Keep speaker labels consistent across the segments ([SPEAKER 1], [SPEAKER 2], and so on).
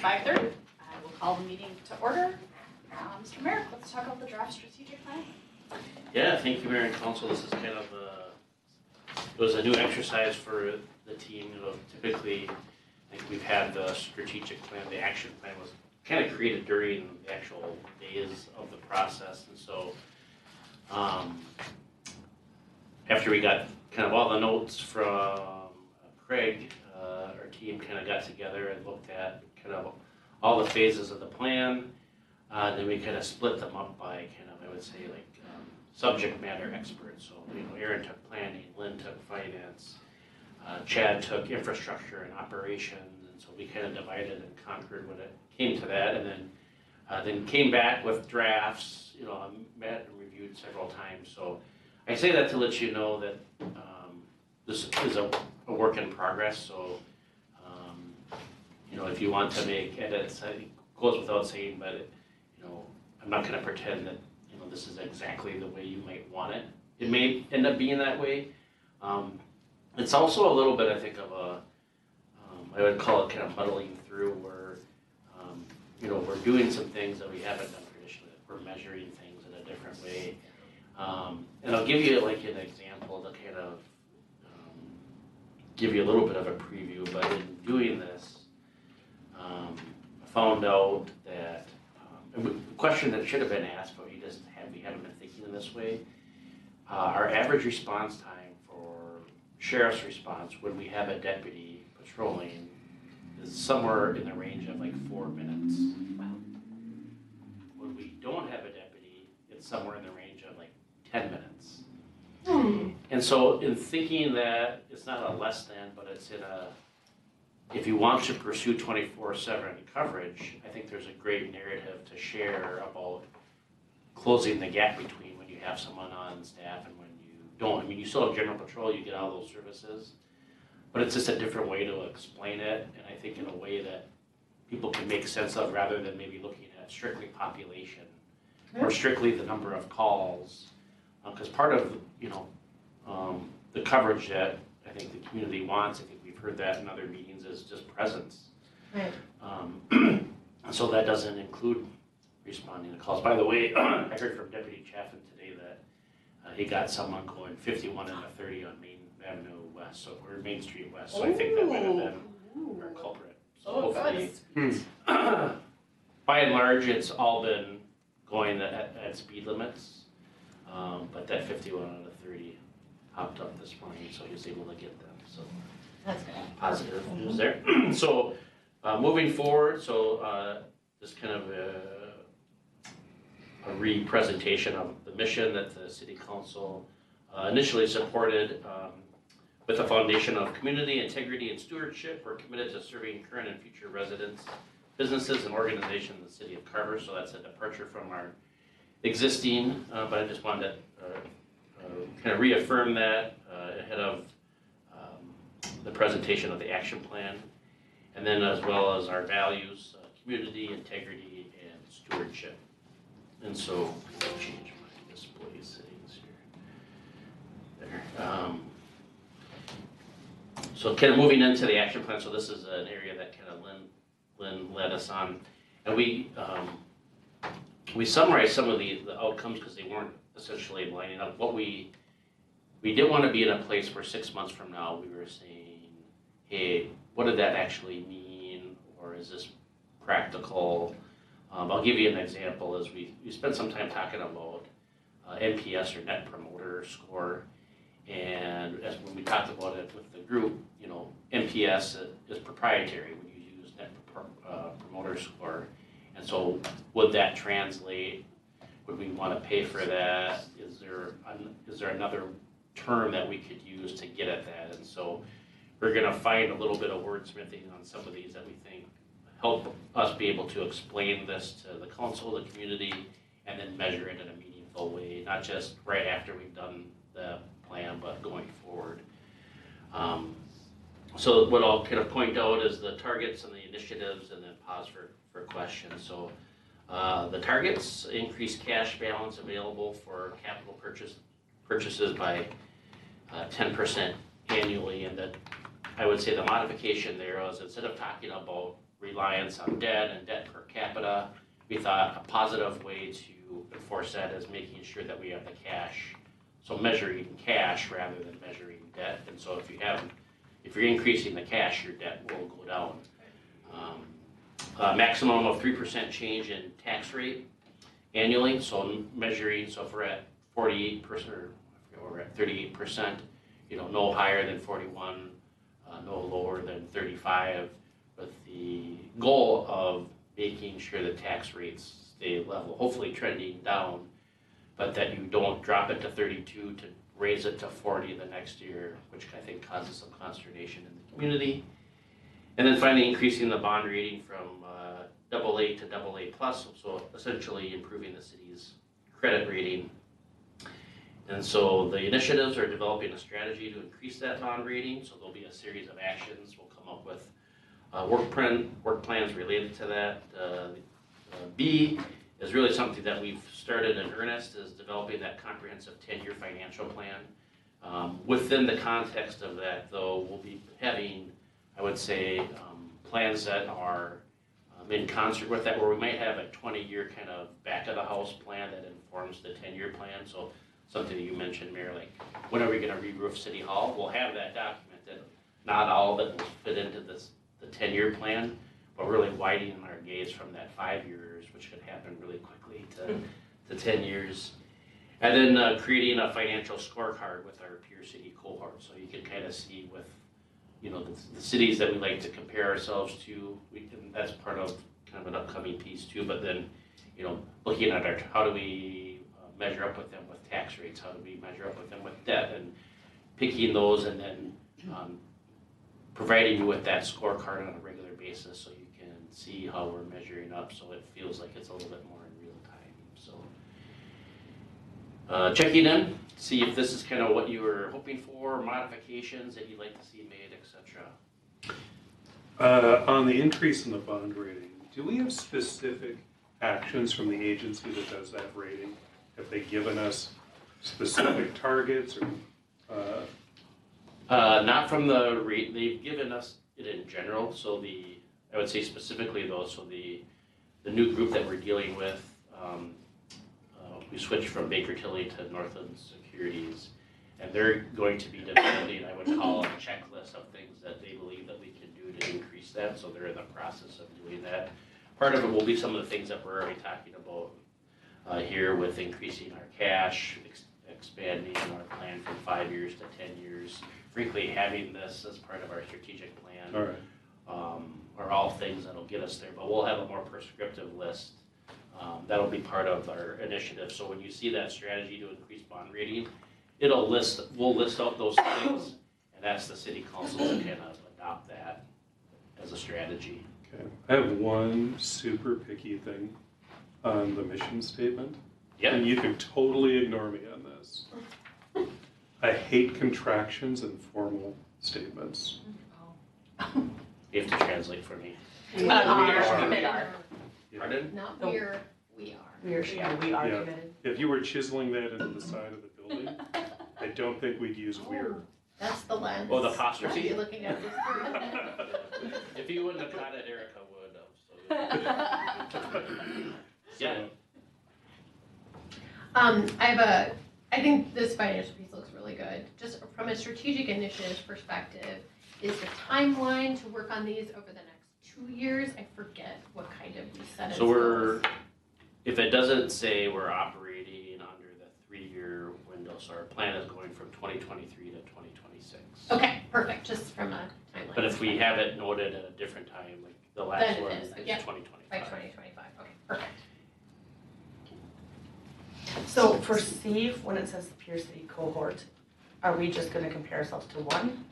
[SPEAKER 1] 5:30. I will call the meeting to order. Mr. Merrick, let's talk about the draft strategic plan.
[SPEAKER 2] Yeah, thank you, Mayor and Council. This is kind of it was a new exercise for the team. You know, typically, I think we've had the strategic plan, the action plan was kind of created during the actual days of the process, and so after we got kind of all the notes from Craig, our team kind of got together and looked at kind of all the phases of the plan. Then we kind of split them up by kind of, I would say, like subject matter experts. So, you know, Aaron took planning, Lynn took finance, Chad took infrastructure and operations, and so we kind of divided and conquered when it came to that, and then came back with drafts. You know, met and reviewed several times. So I say that to let you know that this is a work in progress. So you know, if you want to make edits, I think it goes without saying, but you know, I'm not going to pretend that this is exactly the way you might want it. It may end up being that way. It's also a little bit, I think, of a, I would call it kind of muddling through where, you know, we're doing some things that we haven't done traditionally. We're measuring things in a different way. And I'll give you like an example to kind of give you a little bit of a preview, but in doing this, I found out that a question that should have been asked, but we haven't been thinking in this way. Our average response time for sheriff's response when we have a deputy patrolling is somewhere in the range of like 4 minutes. When we don't have a deputy, it's somewhere in the range of like 10 minutes. And so in thinking that it's not a less than, but it's in a, if you want to pursue 24/7 coverage, I think there's a great narrative to share about closing the gap between when you have someone on staff and when you don't. I mean, you still have general patrol, you get all those services, but it's just a different way to explain it, and I think in a way that people can make sense of rather than maybe looking at strictly population or strictly the number of calls, because part of, you know, the coverage that I think the community wants, I think we've heard that in other meetings, is just presence. Right. So that doesn't include responding to calls. By the way, I heard from Deputy Chaffin today that he got someone going 51 and a 30 on Main Avenue West, so we're Main Street West. So I think that might have been our culprit. So hopefully, by and large, it's all been going at speed limits, but that 51 and a 30 hopped up this morning, so he was able to get them. So
[SPEAKER 1] that's good.
[SPEAKER 2] Positive news there. So moving forward, so just kind of a re-presentation of the mission that the City Council initially supported with a foundation of community, integrity, and stewardship. We're committed to serving current and future residents, businesses, and organizations in the City of Carver. So that's a departure from our existing, but I just wanted to kind of reaffirm that ahead of the presentation of the action plan, and then as well as our values, community, integrity, and stewardship. And so I'll change my display settings here. There. So kind of moving into the action plan. So this is an area that kind of Lynn led us on, and we summarized some of the outcomes because they weren't essentially lining up. What we didn't want to be in a place where 6 months from now we were saying, hey, what did that actually mean, or is this practical? I'll give you an example. As we spent some time talking about NPS, or Net Promoter Score, and as when we talked about it with the group, you know, NPS is proprietary when you use Net Promoter Score, and so would that translate? Would we want to pay for that? Is there another term that we could use to get at that? And so we're going to find a little bit of wordsmithing on some of these that we think help us be able to explain this to the council, the community, and then measure it in a meaningful way, not just right after we've done the plan, but going forward. So what I'll kind of point out is the targets and the initiatives, and then pause for questions. So the targets: increased cash balance available for capital purchases by 10% annually, and that I would say the modification there is, instead of talking about reliance on debt and debt per capita. We thought a positive way to enforce that is making sure that we have the cash. So measuring cash rather than measuring debt. And so if you're increasing the cash, your debt will go down. Maximum of 3% change in tax rate annually. So measuring, so if we're at 48%, or I forget where we're at, 38%, no higher than 41, no lower than 35, with the goal of making sure the tax rates stay level, hopefully trending down, but that you don't drop it to 32 to raise it to 40 the next year, which I think causes some consternation in the community. And then finally increasing the bond rating from AA to AA+, so essentially improving the city's credit rating. And so the initiatives are developing a strategy to increase that bond rating, so there'll be a series of actions. We'll come up with work plans related to that. B is really something that we've started in earnest, is developing that comprehensive 10-year financial plan. Within the context of that, though, we'll be having, I would say, plans that are in concert with that, where we might have a 20-year kind of back-of-the-house plan that informs the 10-year plan. So something that you mentioned, Mayor, like when are we going to re-roof City Hall? We'll have that documented. Not all of it will fit into the 10-year plan, but really widening our gaze from that 5 years, which could happen really quickly, to 10 years. And then creating a financial scorecard with our peer city cohort, so you can kind of see with the cities that we like to compare ourselves to. That's part of kind of an upcoming piece too. But then looking at how do we measure up with them with tax rates? How do we measure up with them with debt? And picking those, and then providing you with that scorecard on a regular basis, so you can see how we're measuring up, so it feels like it's a little bit more in real time. So checking in, see if this is kind of what you were hoping for, modifications that you'd like to see made, etc.
[SPEAKER 3] On the increase in the bond rating, do we have specific actions from the agency that does that rating? Have they given us specific targets, or?
[SPEAKER 2] Not from the rate. They've given us it in general. So I would say specifically though, so the new group that we're dealing with, we switched from Baker Tilly to Northland Securities, and they're going to be developing, I would call, a checklist of things that they believe that we can do to increase that. So they're in the process of doing that. Part of it will be some of the things that we're already talking about here, with increasing our cash, expanding our plan from 5 years to 10 years. Frankly, having this as part of our strategic plan.
[SPEAKER 3] All right.
[SPEAKER 2] Are all things that'll get us there, but we'll have a more prescriptive list. That'll be part of our initiative. So when you see that strategy to increase bond rating, we'll list out those things, and ask the city council to kind of adopt that as a strategy.
[SPEAKER 3] Okay. I have one super picky thing on the mission statement.
[SPEAKER 2] Yep.
[SPEAKER 3] And you can totally ignore me on this. I hate contractions and formal statements.
[SPEAKER 2] You have to translate for me.
[SPEAKER 1] We
[SPEAKER 3] are.
[SPEAKER 2] Pardon?
[SPEAKER 1] Not we're, we are.
[SPEAKER 4] We are
[SPEAKER 3] Yeah.
[SPEAKER 4] committed.
[SPEAKER 3] If you were chiseling that into the side of the building, I don't think we'd use we're.
[SPEAKER 1] That's the lens.
[SPEAKER 2] Oh, the apostrophe?
[SPEAKER 1] You're looking at this through.
[SPEAKER 2] If you wouldn't have caught it, Erica would have. So. Yeah.
[SPEAKER 1] I think this financial piece looks really good. Just from a strategic initiative perspective, is the timeline to work on these over the next 2 years? I forget what kind of we set as
[SPEAKER 2] So
[SPEAKER 1] goals.
[SPEAKER 2] if it doesn't say we're operating under the 3-year window, so our plan is going from 2023 to 2026.
[SPEAKER 1] Okay, perfect, just from a timeline.
[SPEAKER 2] But if we have it noted at a different time, like the last
[SPEAKER 1] Then it
[SPEAKER 2] one
[SPEAKER 1] is,
[SPEAKER 2] is
[SPEAKER 1] yeah.
[SPEAKER 2] 2025.
[SPEAKER 1] By 2025, okay, perfect.
[SPEAKER 4] So for Steve, when it says the Pier City cohort, are we just gonna compare ourselves to one?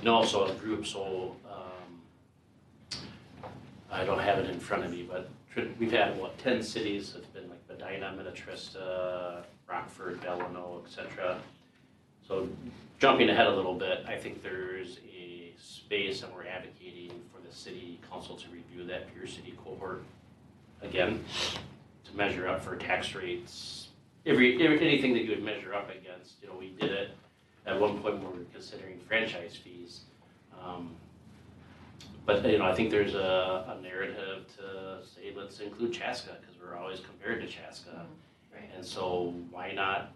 [SPEAKER 2] No, so a group, so I don't have it in front of me, but we've had, 10 cities. It's been like Medina, Minnetrista, Rockford, Delano, etc. So jumping ahead a little bit, I think there's a space, and we're advocating for the city council to review that Pier City cohort again, to measure up for tax rates, anything that you would measure up against. We did it at one point when we were considering franchise fees. But, you know, I think there's a narrative to say, let's include Chaska, because we're always compared to Chaska.
[SPEAKER 1] Right.
[SPEAKER 2] And so why not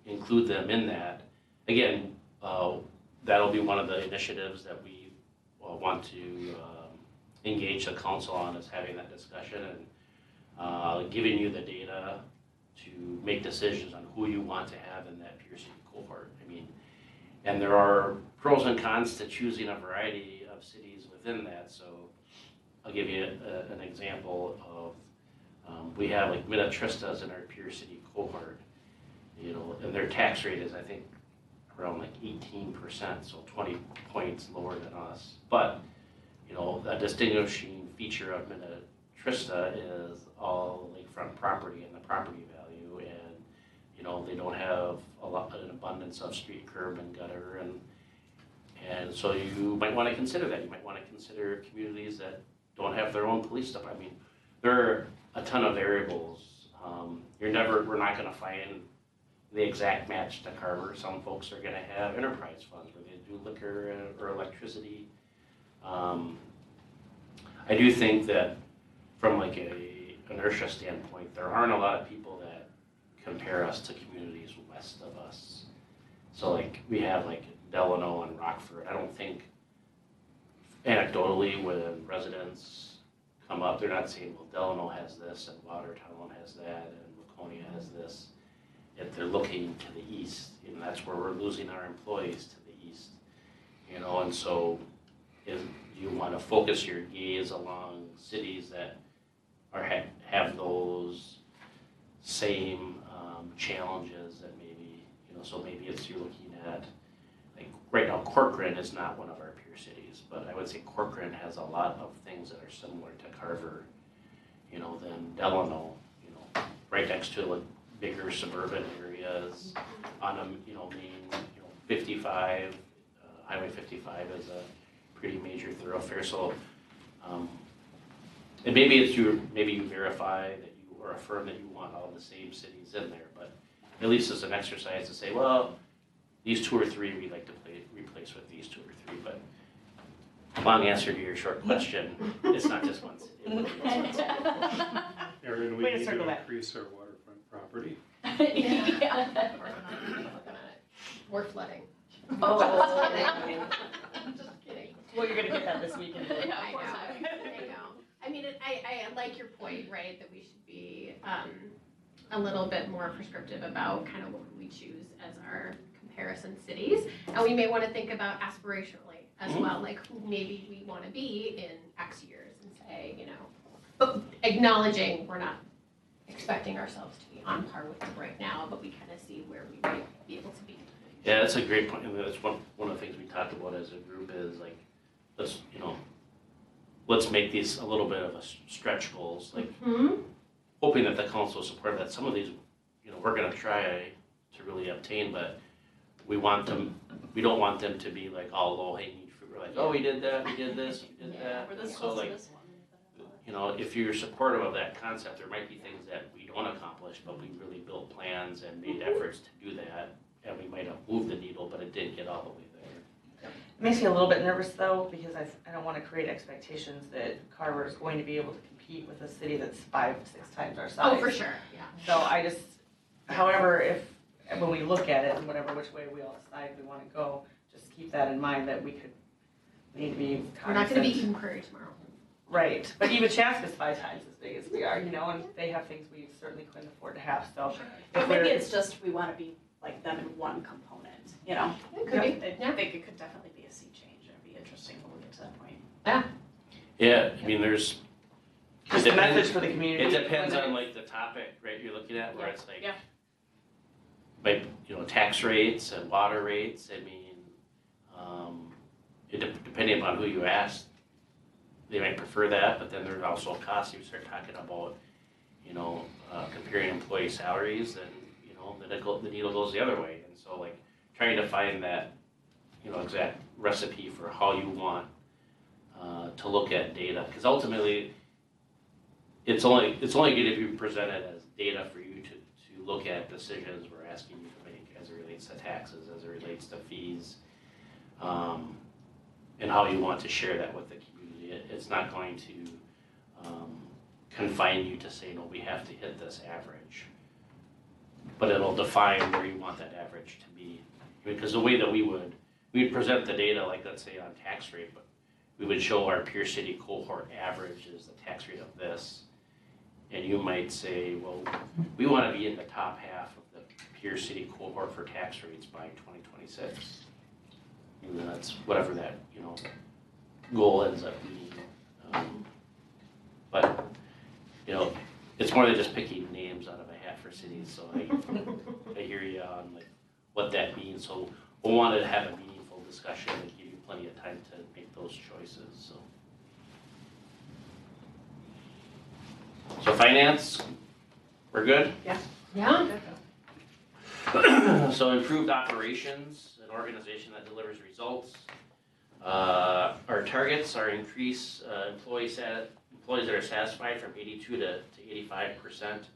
[SPEAKER 2] include them in that? Again, that'll be one of the initiatives that we want to engage the council on, is having that discussion and giving you the data to make decisions on who you want to have in that peer city cohort. I mean, and there are pros and cons to choosing a variety of cities within that. So I'll give you an example of, we have like Minnetrista's in our peer city cohort, you know, and their tax rate is, I think, around like 18%, so 20 points lower than us. But, you know, a distinguishing feature of Minnetrista is all lakefront property and the property value, and, you know, they don't have an abundance of street, curb, and gutter, and so you might want to consider that. You might want to consider communities that don't have their own police department. I mean, there are a ton of variables. We're not going to find the exact match to Carver. Some folks are going to have enterprise funds where they do liquor or electricity. I do think that from like a inertia standpoint, there aren't a lot of people that compare us to communities west of us. So like we have like Delano and Rockford. I don't think, anecdotally, when residents come up, they're not saying, well, Delano has this and Watertown has that and Laconia has this. If they're looking to the east, and that's where we're losing our employees, to the east, you know. And so if you want to focus your gaze along cities that have those same challenges, that maybe, you know, so maybe it's you're looking at, like right now Corcoran is not one of our peer cities, but I would say Corcoran has a lot of things that are similar to Carver, you know, than Delano, you know, right next to like bigger suburban areas on a, you know, main, you know, 55, Highway 55 is a pretty major thoroughfare. So, and maybe it's maybe you verify that you, or affirm that you want all the same cities in there, but at least it's an exercise to say, well, these two or three we'd like to replace with these two or three. But long answer to your short question, it's not just one city.
[SPEAKER 3] Erin, we
[SPEAKER 4] Way to
[SPEAKER 3] need
[SPEAKER 4] circle
[SPEAKER 3] to
[SPEAKER 4] back.
[SPEAKER 3] increase our waterfront property.
[SPEAKER 1] Yeah. We're flooding.
[SPEAKER 5] Oh.
[SPEAKER 1] Just kidding.
[SPEAKER 4] Well, you're gonna get that this weekend.
[SPEAKER 1] I know. I mean, I like your point, right, that we should be a little bit more prescriptive about kind of what we choose as our comparison cities. And we may want to think about aspirationally as well, like who maybe we want to be in X years and say, you know, but acknowledging we're not expecting ourselves to be on par with them right now, but we kind of see where we might be able to be.
[SPEAKER 2] Yeah, that's a great point. And that's one of the things we talked about as a group is like, let's make these a little bit of a stretch goals, like hoping that the council will support that. Some of these, you know, we're going to try to really obtain, but we don't want them to be like all low hanging fruit. We're like, oh, we did that, we did this, we did that.
[SPEAKER 5] We're this
[SPEAKER 2] So
[SPEAKER 5] close
[SPEAKER 2] like,
[SPEAKER 5] to this one.
[SPEAKER 2] you know, if you're supportive of that concept, there might be things that we don't accomplish, but we really built plans and made efforts to do that, and we might have moved the needle, but it didn't get all the way there.
[SPEAKER 4] It makes me a little bit nervous though, because I don't want to create expectations that Carver is going to be able to compete with a city that's 5-6 times our size.
[SPEAKER 1] Oh, for sure, yeah.
[SPEAKER 4] So I just, however, when we look at it and whatever which way we all decide we want to go, just keep that in mind that we need to be cognizant.
[SPEAKER 1] We're not going to be Eden Prairie tomorrow.
[SPEAKER 4] Right, but even Chaska's 5 times as big as we are, you know, and they have things we certainly couldn't afford to have, so.
[SPEAKER 5] Or maybe it's just we want to be like them in one component, you know?
[SPEAKER 1] It could be,
[SPEAKER 5] I
[SPEAKER 1] yeah.
[SPEAKER 5] think it could definitely be a sea change. It'd be interesting when we get to that point.
[SPEAKER 2] Yeah, I mean, there's.
[SPEAKER 4] Just a message for the community.
[SPEAKER 2] It depends on like the topic, right, you're looking at, where it's like,
[SPEAKER 5] Yeah.
[SPEAKER 2] like, you know, tax rates and water rates. I mean, depending upon who you ask, they might prefer that, but then there's also costs. You start talking about, you know, comparing employee salaries, and, you know, the needle goes the other way. And so like trying to find that, you know, exact recipe for how you want to look at data, because ultimately it's only good if you present it as data for you to look at decisions we're asking you to make as it relates to taxes, as it relates to fees, and how you want to share that with the community. university. It's not going to confine you to say, no, we have to hit this average. But it'll define where you want that average to be. Because the way that we'd present the data, like let's say on tax rate, but we would show our peer city cohort average is the tax rate of this. And you might say, well, we want to be in the top half of the peer city cohort for tax rates by 2026. And then that's whatever that, goal ends up being. But, it's more than just picking names out of a hat for cities, so I hear you on like what that means. So we'll want to have a meaningful discussion and give you plenty of time to make those choices, so. So finance, we're good?
[SPEAKER 1] Yeah,
[SPEAKER 2] So improved operations, an organization that delivers results. Our targets are increase employees that are satisfied from 82 to 85%.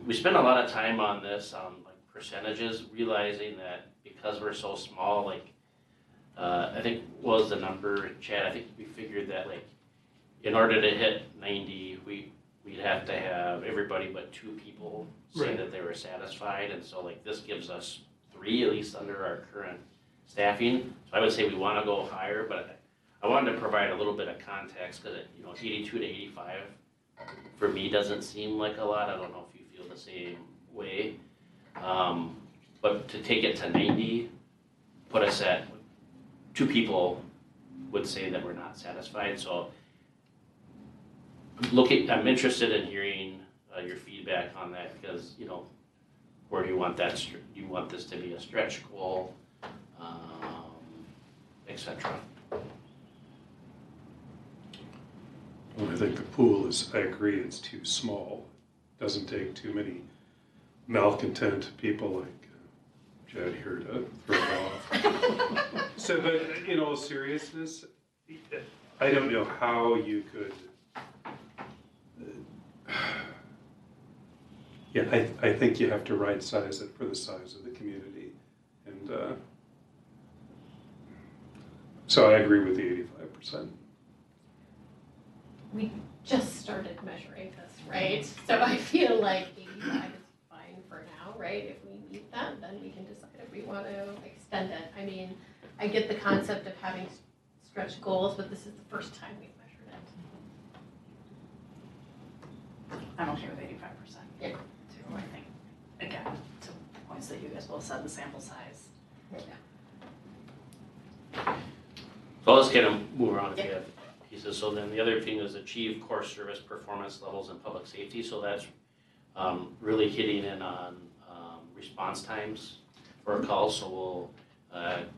[SPEAKER 2] We spend a lot of time on this, like percentages, realizing that because we're so small, like I think what was the number, Chad? I think we figured that like in order to hit 90, we'd have to have everybody but 2 people say that they were satisfied, and so like this gives us 3 at least under our current staffing. So I would say we want to go higher, but I wanted to provide a little bit of context because 82 to 85 for me doesn't seem like a lot. I don't know if you feel the same way, but to take it to 90, put us at 2 people would say that we're not satisfied. So I'm interested in hearing your feedback on that because, where do you want that, do you want this to be a stretch goal, et cetera?
[SPEAKER 3] Well, I think the pool is, I agree, it's too small. Doesn't take too many malcontent people like Jed here to throw it off. So, but in all seriousness, I don't know how you could. I think you have to right size it for the size of the community, and so I agree with the 85%.
[SPEAKER 1] we just started measuring this, right? So I feel like 85 is fine for now, right? If we meet that, then we can decide if we want to extend it. I mean, I get the concept of having stretch goals, but this is the first time we've measured it.
[SPEAKER 5] I'm okay with 85%.
[SPEAKER 1] Yeah.
[SPEAKER 5] Too, I think, again, to the points that you guys both said, the sample size.
[SPEAKER 2] So let's get them move around if you have pieces. So then the other thing is achieve core service performance levels in public safety. So that's really hitting in on response times for calls. So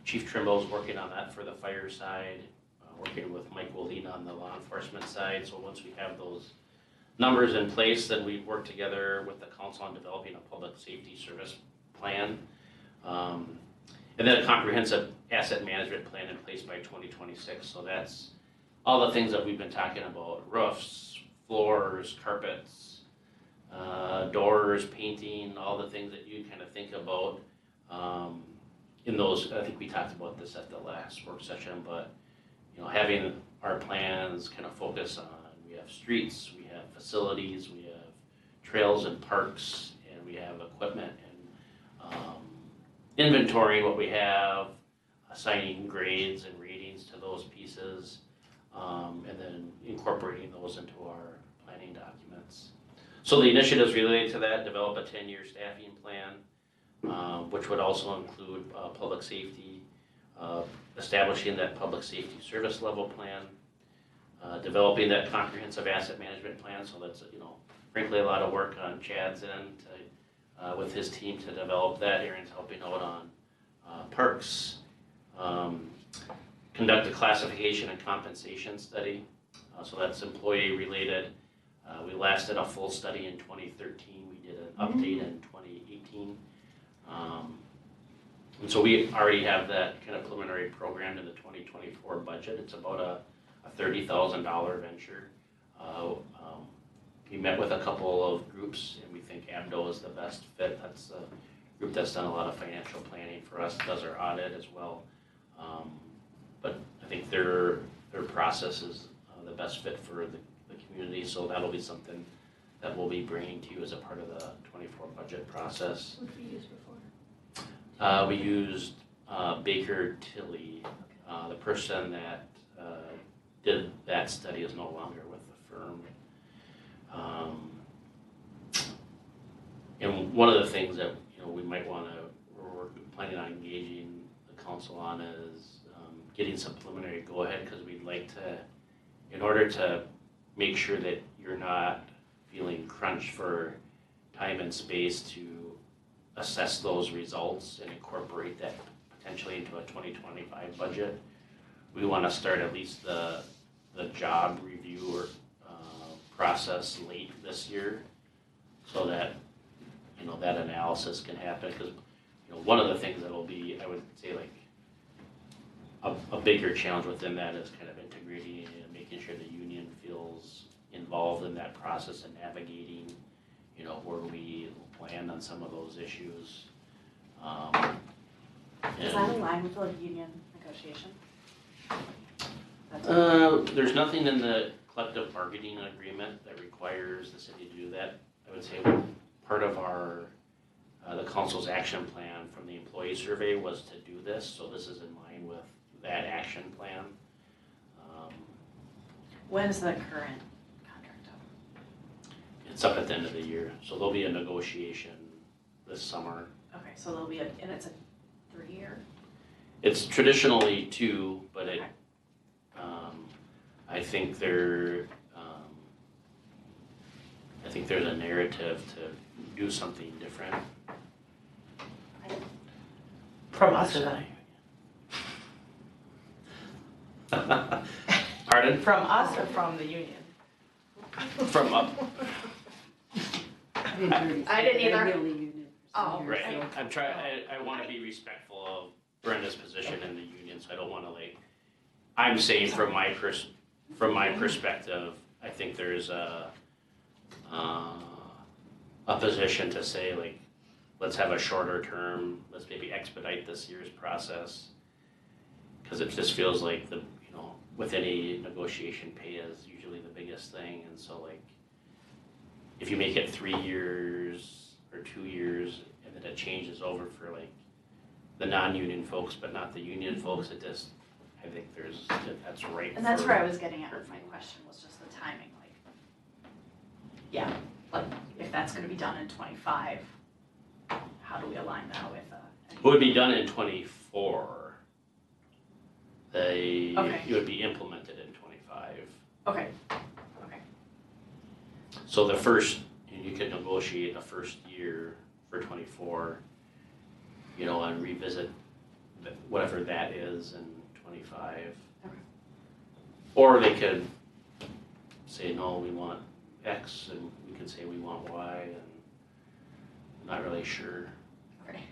[SPEAKER 2] Chief Trimble's working on that for the fire side, working with Mike Woline on the law enforcement side. So once we have those numbers in place, then we work together with the council on developing a public safety service plan. And then a comprehensive asset management plan in place by 2026. So that's all the things that we've been talking about: roofs, floors, carpets, doors, painting, all the things that you kind of think about in those. I think we talked about this at the last work session, but having our plans kind of focus on, we have streets, we have facilities, we have trails and parks, and we have equipment, and inventorying what we have, assigning grades and ratings to those pieces, and then incorporating those into our planning documents. So the initiatives related to that: develop a 10-year staffing plan, which would also include public safety, establishing that public safety service level plan, developing that comprehensive asset management plan. So that's frankly a lot of work on Chad's end with his team to develop that. Aaron's helping out on perks. Conduct a classification and compensation study. So that's employee related. We last did a full study in 2013. We did an update in 2018. And so we already have that kind of preliminary program in the 2024 budget. It's about a $30,000 venture. We met with a couple of groups, and we think ABDO is the best fit. That's the group that's done a lot of financial planning for us, does our audit as well. But I think they're their process is the best fit for the community. So that'll be something that we'll be bringing to you as a part of the 24 budget process.
[SPEAKER 1] What did we use before?
[SPEAKER 2] We used Baker Tilly. The person that did that study is no longer with the firm. And one of the things that we might want to, or we're planning on engaging the council on is getting some preliminary go-ahead, because we'd like to, in order to make sure that you're not feeling crunched for time and space to assess those results and incorporate that potentially into a 2025 budget. We want to start at least the job review or process late this year, so that that analysis can happen. Because one of the things that'll be, I would say, like a bigger challenge within that is kind of integrating and making sure the union feels involved in that process and navigating where we land on some of those issues.
[SPEAKER 5] Does that align with the union negotiation?
[SPEAKER 2] There's nothing in the collective bargaining agreement that requires the city to do that. I would say part of our the council's action plan from the employee survey was to do this, so this is in line with that action plan.
[SPEAKER 5] When's the current contract up?
[SPEAKER 2] It's up at the end of the year, so there'll be a negotiation this summer.
[SPEAKER 5] Okay, so there'll be and it's a 3-year?
[SPEAKER 2] It's traditionally 2, but
[SPEAKER 5] Okay.
[SPEAKER 2] I think there's a narrative to do something different.
[SPEAKER 4] From us or them?
[SPEAKER 2] Pardon?
[SPEAKER 4] From us or from the union?
[SPEAKER 2] From up.
[SPEAKER 5] I didn't either. Oh,
[SPEAKER 2] Right. I want to be respectful of Brenda's position in the union, so I don't want to I'm saying from my perspective, I think there's a position to say let's have a shorter term, let's maybe expedite this year's process, because it just feels like with any negotiation, pay is usually the biggest thing, and so if you make it 3 years or 2 years and then it changes over for the non-union folks but not the union folks, I think that's right.
[SPEAKER 5] And that's where I was getting at with my question, was just the timing, if that's gonna be done in 25, how do we align that with
[SPEAKER 2] It would be done in 24.
[SPEAKER 5] Okay.
[SPEAKER 2] It would be implemented in 25.
[SPEAKER 5] Okay,
[SPEAKER 2] So the first, you could negotiate a first year for 24, and revisit whatever that is in 25.
[SPEAKER 5] Okay.
[SPEAKER 2] Or they could say, no, we want X, and we could say we want Y, and I'm not really sure.
[SPEAKER 5] okay.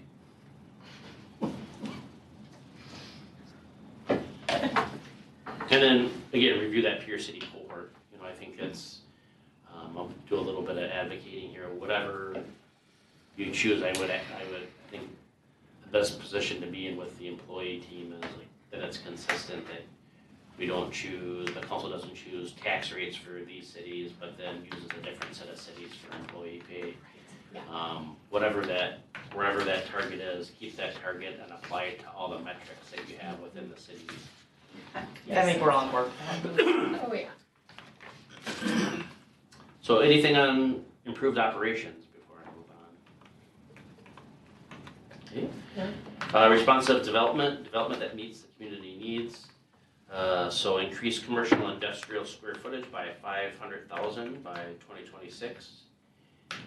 [SPEAKER 2] And then, again, review that peer city cohort. I think it's, I'll do a little bit of advocating here. Whatever you choose, I think the best position to be in with the employee team is that it's consistent, that we don't choose, the council doesn't choose tax rates for these cities, but then uses a different set of cities for employee pay.
[SPEAKER 5] Yeah.
[SPEAKER 2] Wherever that target is, keep that target and apply it to all the metrics that you have within the city.
[SPEAKER 4] I think we're on board.
[SPEAKER 1] Oh, yeah.
[SPEAKER 2] So anything on improved operations before I move on? Okay. Responsive development that meets the community needs. So increase commercial and industrial square footage by 500,000 by 2026.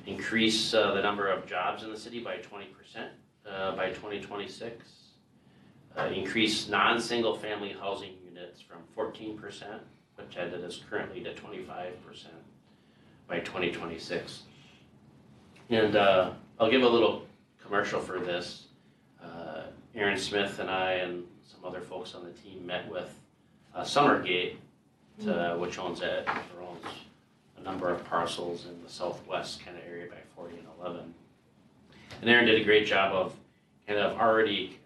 [SPEAKER 2] Increase the number of jobs in the city by 20% by 2026. Increase non-single family housing units from 14%, which it is currently, to 25% by 2026. And I'll give a little commercial for this. Aaron Smith and I and some other folks on the team met with Summergate, which owns a number of parcels in the southwest kind of area by 40 and 11. And Aaron did a great job of kind of already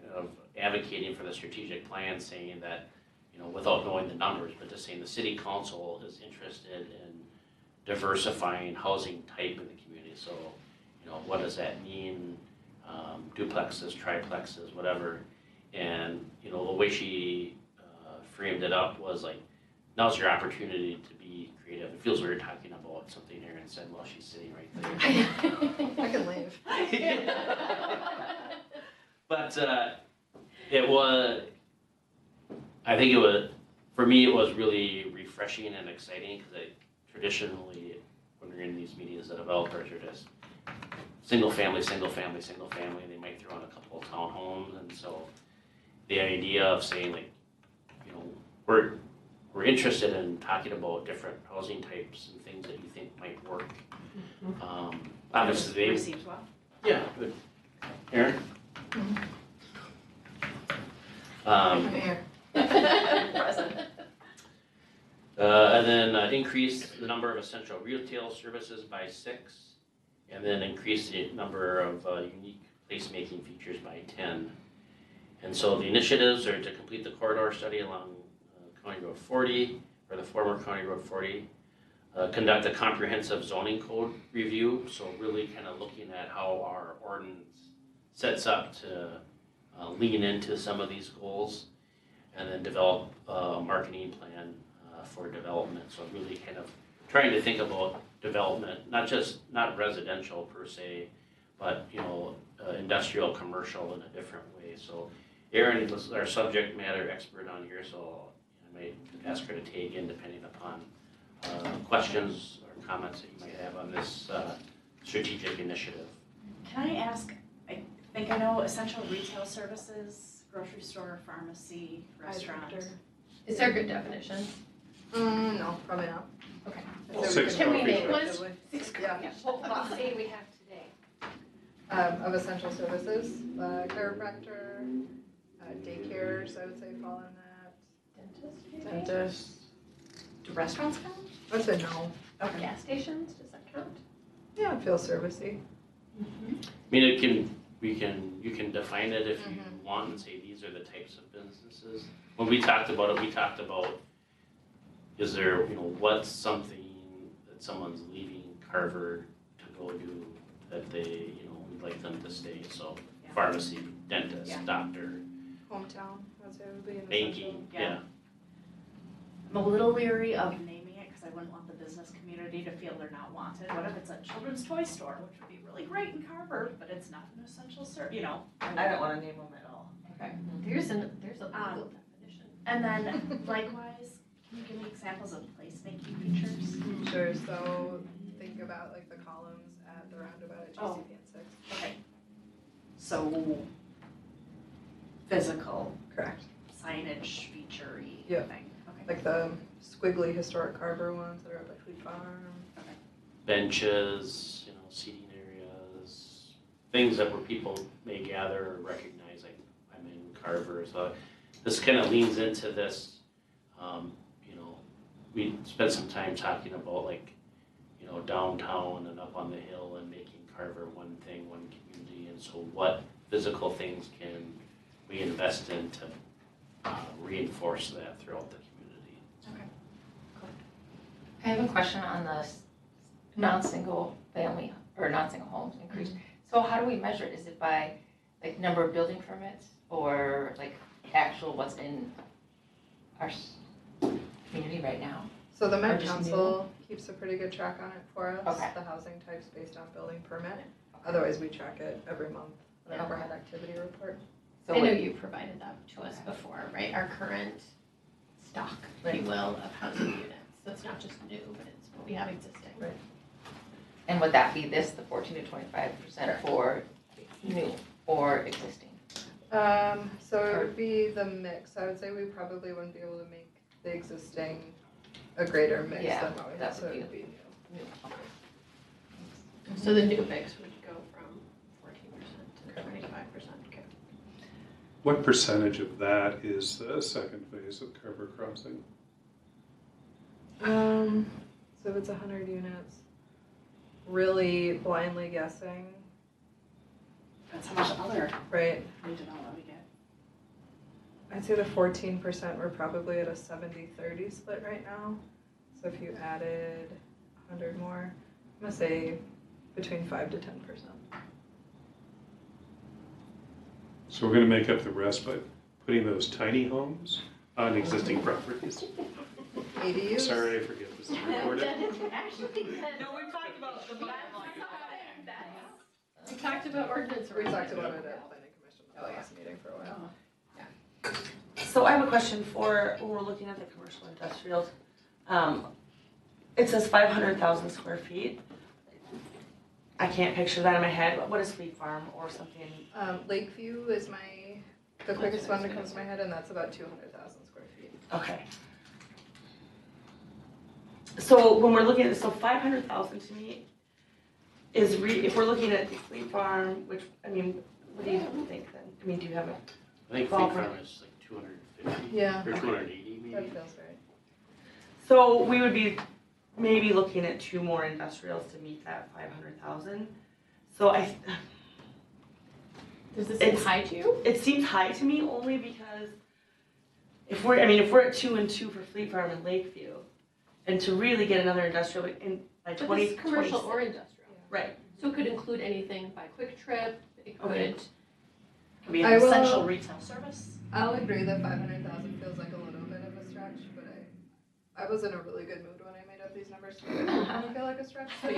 [SPEAKER 2] advocating for the strategic plan, saying that without knowing the numbers, but just saying the city council is interested in diversifying housing type in the community. So, what does that mean? Duplexes, triplexes, whatever. And, the way she framed it up was like, now's your opportunity to be creative. It feels weird talking about something Erin said while she's sitting right there.
[SPEAKER 6] I can leave.
[SPEAKER 2] But I think it was, for me, it was really refreshing and exciting because traditionally, when we're in these meetings, the developers are just single family, and they might throw in a couple of townhomes. And so the idea of saying like, we're interested in talking about different housing types and things that you think might work. Obviously, they
[SPEAKER 5] Received well.
[SPEAKER 2] yeah, good. Erin?
[SPEAKER 6] Here.
[SPEAKER 5] Present.
[SPEAKER 2] And then increase the number of essential retail services by 6, and then increase the number of unique placemaking features by 10. And so the initiatives are to complete the corridor study along County Road 40, or the former County Road 40, conduct a comprehensive zoning code review, so really kind of looking at how our ordinance sets up to lean into some of these goals, and then develop a marketing plan for development. So really kind of trying to think about development, not residential per se, but industrial, commercial in a different way. So Erin was our subject matter expert on here, so I might ask her to take in depending upon questions or comments that you might have on this strategic initiative.
[SPEAKER 5] Can I ask, I think I know essential retail services, grocery store, pharmacy, restaurant.
[SPEAKER 1] Is there a good definition?
[SPEAKER 6] No, probably not.
[SPEAKER 1] Okay.
[SPEAKER 6] So we
[SPEAKER 3] 6
[SPEAKER 1] Can we
[SPEAKER 3] coffee
[SPEAKER 1] name
[SPEAKER 3] shops.
[SPEAKER 1] one?
[SPEAKER 6] Yeah.
[SPEAKER 1] Well, let's say we have today.
[SPEAKER 6] Of essential services, chiropractor, daycares, I would say fall in that.
[SPEAKER 1] Dentist,
[SPEAKER 6] Dentist.
[SPEAKER 5] Do restaurants count?
[SPEAKER 6] I would say no.
[SPEAKER 5] Okay.
[SPEAKER 1] gas stations, does that count?
[SPEAKER 6] Yeah, it feels servicey.
[SPEAKER 2] I mean, you can define it if you want and say these are the types of businesses. When we talked about it, we talked about, is there, what's something that someone's leaving Carver to go do that they, we'd like them to stay. So
[SPEAKER 5] Yeah.
[SPEAKER 2] pharmacy, dentist,
[SPEAKER 5] Yeah.
[SPEAKER 2] doctor,
[SPEAKER 6] Hometown, I would say would be an essential.
[SPEAKER 2] banking, yeah.
[SPEAKER 5] I'm a little leery of naming it because I wouldn't want the business community to feel they're not wanted. What if it's a children's toy store, which would be really great in Carver, but it's not an essential service,
[SPEAKER 4] I don't wanna name them at all.
[SPEAKER 5] Okay.
[SPEAKER 1] There's a legal definition.
[SPEAKER 5] And then likewise, can you give me examples of placemaking features?
[SPEAKER 6] Sure, so think about like the columns at the roundabout at
[SPEAKER 5] Oh.
[SPEAKER 6] GCP and 6.
[SPEAKER 5] Okay. So physical
[SPEAKER 6] Correct.
[SPEAKER 5] signage feature-y
[SPEAKER 6] Yeah.
[SPEAKER 5] thing. Okay.
[SPEAKER 6] Like the squiggly historic Carver ones that are up by Fleet Farm.
[SPEAKER 2] Benches, seating areas, things that where people may gather or recognize, like I'm in Carver. So this kind of leans into this. We spent some time talking about like, downtown and up on the hill and making Carver one thing, one community. And so what physical things can we invest in to reinforce that throughout the community?
[SPEAKER 7] I have a question on the non-single family or non-single homes increase. So how do we measure it? Is it by like number of building permits or like actual what's in our community right now?
[SPEAKER 6] So the
[SPEAKER 7] Or
[SPEAKER 6] Met
[SPEAKER 7] just
[SPEAKER 6] Council keeps a pretty good track on it for us,
[SPEAKER 7] Okay.
[SPEAKER 6] the housing types based on building permit. Otherwise, we track it every month in our
[SPEAKER 7] Okay.
[SPEAKER 6] overhead activity report.
[SPEAKER 7] So
[SPEAKER 1] I know
[SPEAKER 7] what-
[SPEAKER 1] you provided that to us before, right? Our current stock, if you will, of housing units. So it's not just new, but it's what we have existing.
[SPEAKER 6] Right.
[SPEAKER 7] And would that be this, the 14 to 25% for new or existing?
[SPEAKER 6] So it would be the mix. I would say we probably wouldn't be able to make the existing a greater mix
[SPEAKER 7] Yeah,
[SPEAKER 6] than what we
[SPEAKER 7] that
[SPEAKER 6] have, so
[SPEAKER 7] would
[SPEAKER 6] it
[SPEAKER 7] be-
[SPEAKER 6] would be new.
[SPEAKER 7] New, okay.
[SPEAKER 1] So the new mix would go from 14% to 25%. Okay.
[SPEAKER 3] What percentage of that is the second phase of Carver Crossing?
[SPEAKER 6] So if it's 100 units, really blindly guessing,
[SPEAKER 5] That's how much other
[SPEAKER 6] right?
[SPEAKER 5] redevelopment we get.
[SPEAKER 6] I'd say the 14%, we're probably at a 70-30 split right now. So if you added 100 more, I'm gonna say between 5 to 10%.
[SPEAKER 3] So we're gonna make up the rest by putting those tiny homes on existing properties.
[SPEAKER 6] ADUs.
[SPEAKER 3] Sorry, I forget this is recorded.
[SPEAKER 5] Actually,
[SPEAKER 4] No, we've talked about the
[SPEAKER 1] We talked about ordinance.
[SPEAKER 6] We talked about it at planning commission at
[SPEAKER 1] Oh,
[SPEAKER 6] the
[SPEAKER 1] yeah.
[SPEAKER 6] last meeting for a while.
[SPEAKER 4] So I have a question for, when we're looking at the commercial industrials. It says 500,000 square feet. I can't picture that in my head. What is Fleet Farm or something?
[SPEAKER 6] Lakeview is the quickest one that comes to my head, and that's about 200,000 square feet.
[SPEAKER 4] Okay. So when we're looking at this, so 500,000 to me is if we're looking at the Fleet Farm, which, I mean, what do you think then? I mean, do you have a,
[SPEAKER 2] I think Fleet Farm is like 250
[SPEAKER 6] Yeah,
[SPEAKER 2] or 280 maybe.
[SPEAKER 6] that feels right.
[SPEAKER 4] so we would be maybe looking at 2 more industrials to meet that 500,000. So
[SPEAKER 1] Does this
[SPEAKER 4] It's-
[SPEAKER 1] seem high to you?
[SPEAKER 4] it seems high to me only because if we're at 2 and 2 for Fleet Farm and Lakeview, and to really get another industrial in by
[SPEAKER 1] But
[SPEAKER 4] 20,
[SPEAKER 1] this is commercial
[SPEAKER 4] 26
[SPEAKER 1] or industrial.
[SPEAKER 4] Right.
[SPEAKER 1] So it could include anything by Quick Trip, it
[SPEAKER 4] Okay.
[SPEAKER 1] could,
[SPEAKER 5] Could be an
[SPEAKER 6] I will-
[SPEAKER 5] essential retail service.
[SPEAKER 6] I'll agree that 500,000 feels like a little bit of a stretch, but I was in a really good mood when I made up these numbers, so it doesn't feel like a stretch. But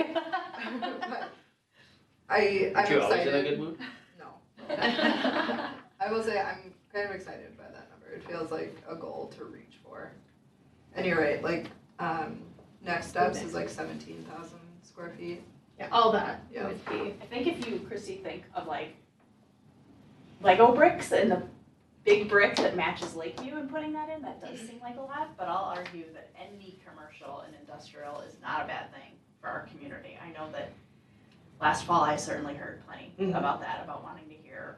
[SPEAKER 6] I'm
[SPEAKER 2] Aren't you always in a
[SPEAKER 6] excited.
[SPEAKER 2] good mood?
[SPEAKER 6] No. I will say I'm kind of excited by that number. It feels like a goal to reach for. And you're right, like, next steps is like 17,000 square feet.
[SPEAKER 1] yeah, all that
[SPEAKER 6] Yeah.
[SPEAKER 1] would be.
[SPEAKER 5] I think if you, Chrissy, think of like Lego bricks and the big brick that matches Lakeview and putting that in, that does seem like a lot, but I'll argue that any commercial and industrial is not a bad thing for our community. I know that last fall I certainly heard plenty
[SPEAKER 4] Mhm.
[SPEAKER 5] about that, about wanting to hear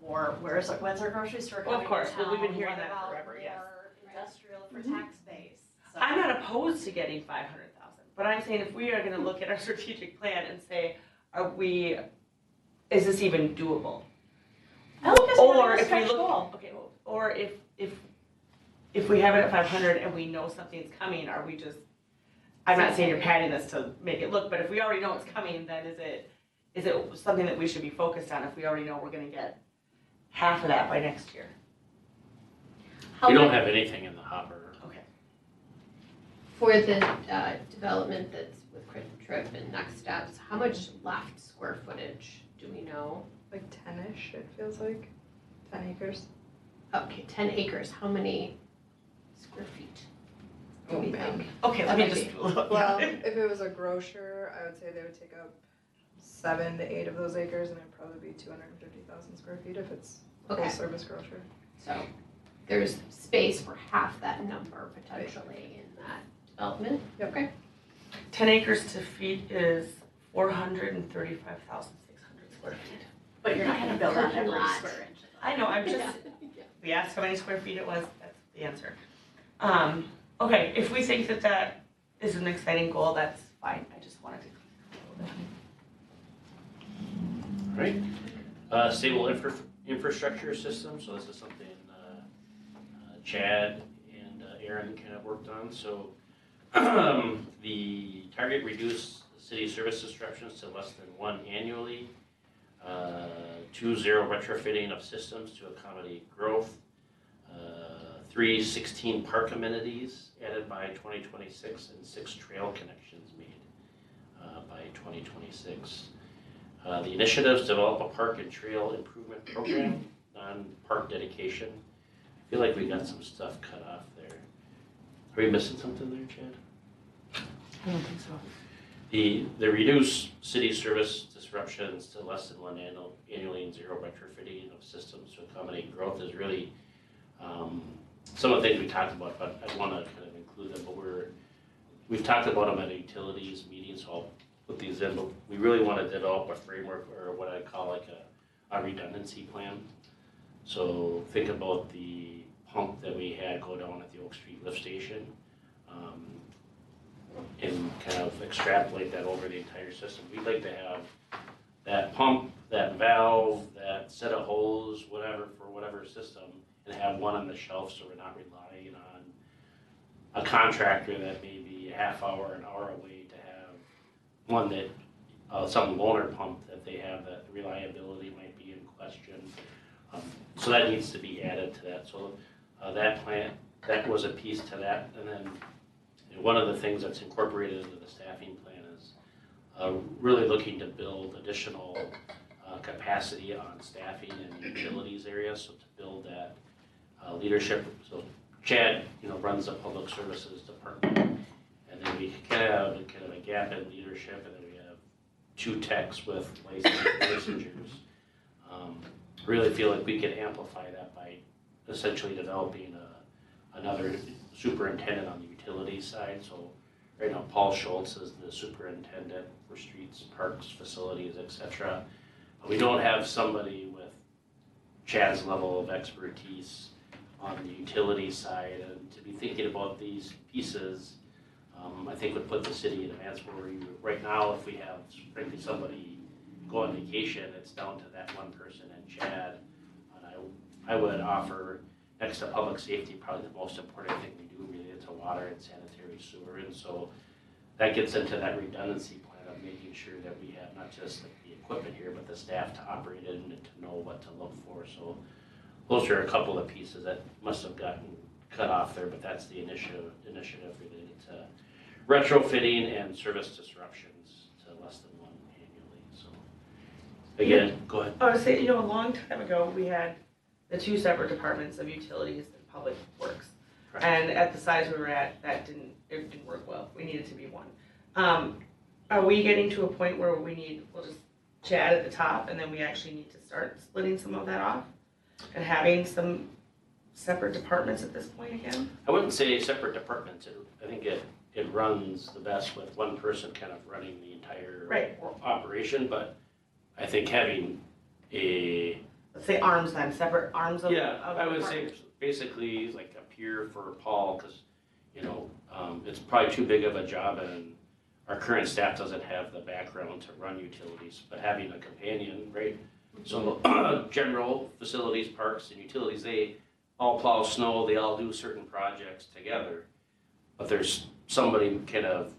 [SPEAKER 5] more, when's our grocery store
[SPEAKER 4] Well, of
[SPEAKER 5] coming
[SPEAKER 4] course.
[SPEAKER 5] to
[SPEAKER 4] Well, we've been
[SPEAKER 5] town?
[SPEAKER 4] hearing
[SPEAKER 5] What
[SPEAKER 4] that
[SPEAKER 5] about
[SPEAKER 4] forever, yes.
[SPEAKER 5] more industrial for
[SPEAKER 1] Mhm.
[SPEAKER 5] tax base? So-
[SPEAKER 4] I'm not opposed to getting 500,000, but I'm saying if we are gonna look at our strategic plan and say, is this even doable?
[SPEAKER 5] I look at
[SPEAKER 4] Or
[SPEAKER 5] it as a
[SPEAKER 4] if we
[SPEAKER 5] stretch
[SPEAKER 4] look,
[SPEAKER 5] goal.
[SPEAKER 4] okay, or if we have it at 500 and we know something's coming, are we just, I'm not saying you're padding this to make it look, but if we already know it's coming, then is it something that we should be focused on if we already know we're gonna get half of that by next year?
[SPEAKER 1] How
[SPEAKER 2] We don't
[SPEAKER 1] much
[SPEAKER 2] have anything in the hopper.
[SPEAKER 4] Okay.
[SPEAKER 1] for the development that's with Quick Trip and next steps, how much left square footage do we know?
[SPEAKER 6] Like 10-ish, it feels like. 10 acres.
[SPEAKER 1] Okay, 10 acres, how many square feet do we
[SPEAKER 6] man.
[SPEAKER 1] think?
[SPEAKER 4] Okay, let me
[SPEAKER 1] That
[SPEAKER 4] just
[SPEAKER 1] might
[SPEAKER 4] look.
[SPEAKER 6] Well, if it was a grocer, I would say they would take up 7 to 8 of those acres, and it'd probably be 250,000 square feet if it's a
[SPEAKER 1] Okay.
[SPEAKER 6] full-service grocer.
[SPEAKER 1] So there's space for half that number potentially in that development.
[SPEAKER 6] Yep.
[SPEAKER 1] Okay.
[SPEAKER 4] 10 acres to feet is 435,600 square feet.
[SPEAKER 5] But you're not gonna build on
[SPEAKER 1] Parking
[SPEAKER 5] every
[SPEAKER 1] lot.
[SPEAKER 5] square inch.
[SPEAKER 4] I know, I'm just,
[SPEAKER 1] Yeah.
[SPEAKER 4] we asked how many square feet it was, that's the answer. Okay, if we think that that is an exciting goal, that's fine, I just wanted to.
[SPEAKER 2] Right. Stable infrastructure system, so this is something Chad and Aaron kind of worked on. So the target reduce city service disruptions to less than 1 annually. 2, 0 retrofitting of systems to accommodate growth. 3, 16 park amenities added by 2026 and 6 trail connections made by 2026. The initiatives develop a park and trail improvement program on park dedication. I feel like we got some stuff cut off there. Are we missing something there, Chad?
[SPEAKER 4] I don't think so.
[SPEAKER 2] The reduce city service disruptions to less than 1 annually and 0 retrofitting of systems to accommodate growth is really some of the things we talked about, but I want to kind of include them. But we've talked about them at a utilities meeting, so I'll put these in. But we really want to develop a framework, or what I call like a redundancy plan. So think about the pump that we had go down at the Oak Street lift station. And kind of extrapolate that over the entire system. We'd like to have that pump, that valve, that set of hose, whatever, for whatever system, and have one on the shelf so we're not relying on a contractor that may be a half hour, an hour away to have one that, some loaner pump that they have that reliability might be in question. So that needs to be added to that. So that plant, that was a piece to that. And then one of the things that's incorporated into the staffing plan is really looking to build additional capacity on staffing in the utilities area. So to build that leadership. So Chad, runs the public services department, and then we kind of have a gap in leadership, and then we have 2 techs with licensures. Really feel like we could amplify that by essentially developing another superintendent on the utility side. So right now Paul Schultz is the superintendent for streets, parks, facilities, etc. We don't have somebody with Chad's level of expertise on the utility side, and to be thinking about these pieces, I think would put the city in a advance where right now, if we have frankly somebody go on vacation, it's down to that one person and Chad. And I would offer, next to public safety, probably the most important thing we do related to water and sanitary sewer. And so that gets into that redundancy plan of making sure that we have not just the equipment here, but the staff to operate it and to know what to look for. So those are a couple of pieces that must have gotten cut off there, but that's the initiative related to retrofitting and service disruptions to less than one annually. So again, go ahead.
[SPEAKER 4] I would say, a long time ago, we had the 2 separate departments of utilities and public works.
[SPEAKER 2] Right.
[SPEAKER 4] And at the size we were at, it didn't work well. We needed to be one. Are we getting to a point where we'll just Chad at the top, and then we actually need to start splitting some of that off and having some separate departments at this point again?
[SPEAKER 2] I wouldn't say separate departments. I think it runs the best with one person kind of running the entire operation, but I think having a...
[SPEAKER 4] Let's say arms then, separate arms of
[SPEAKER 2] I would say basically like a peer for Paul, because, it's probably too big of a job and our current staff doesn't have the background to run utilities, but having a companion, right? So general facilities, parks, and utilities, they all plow snow, they all do certain projects together, but there's somebody kind of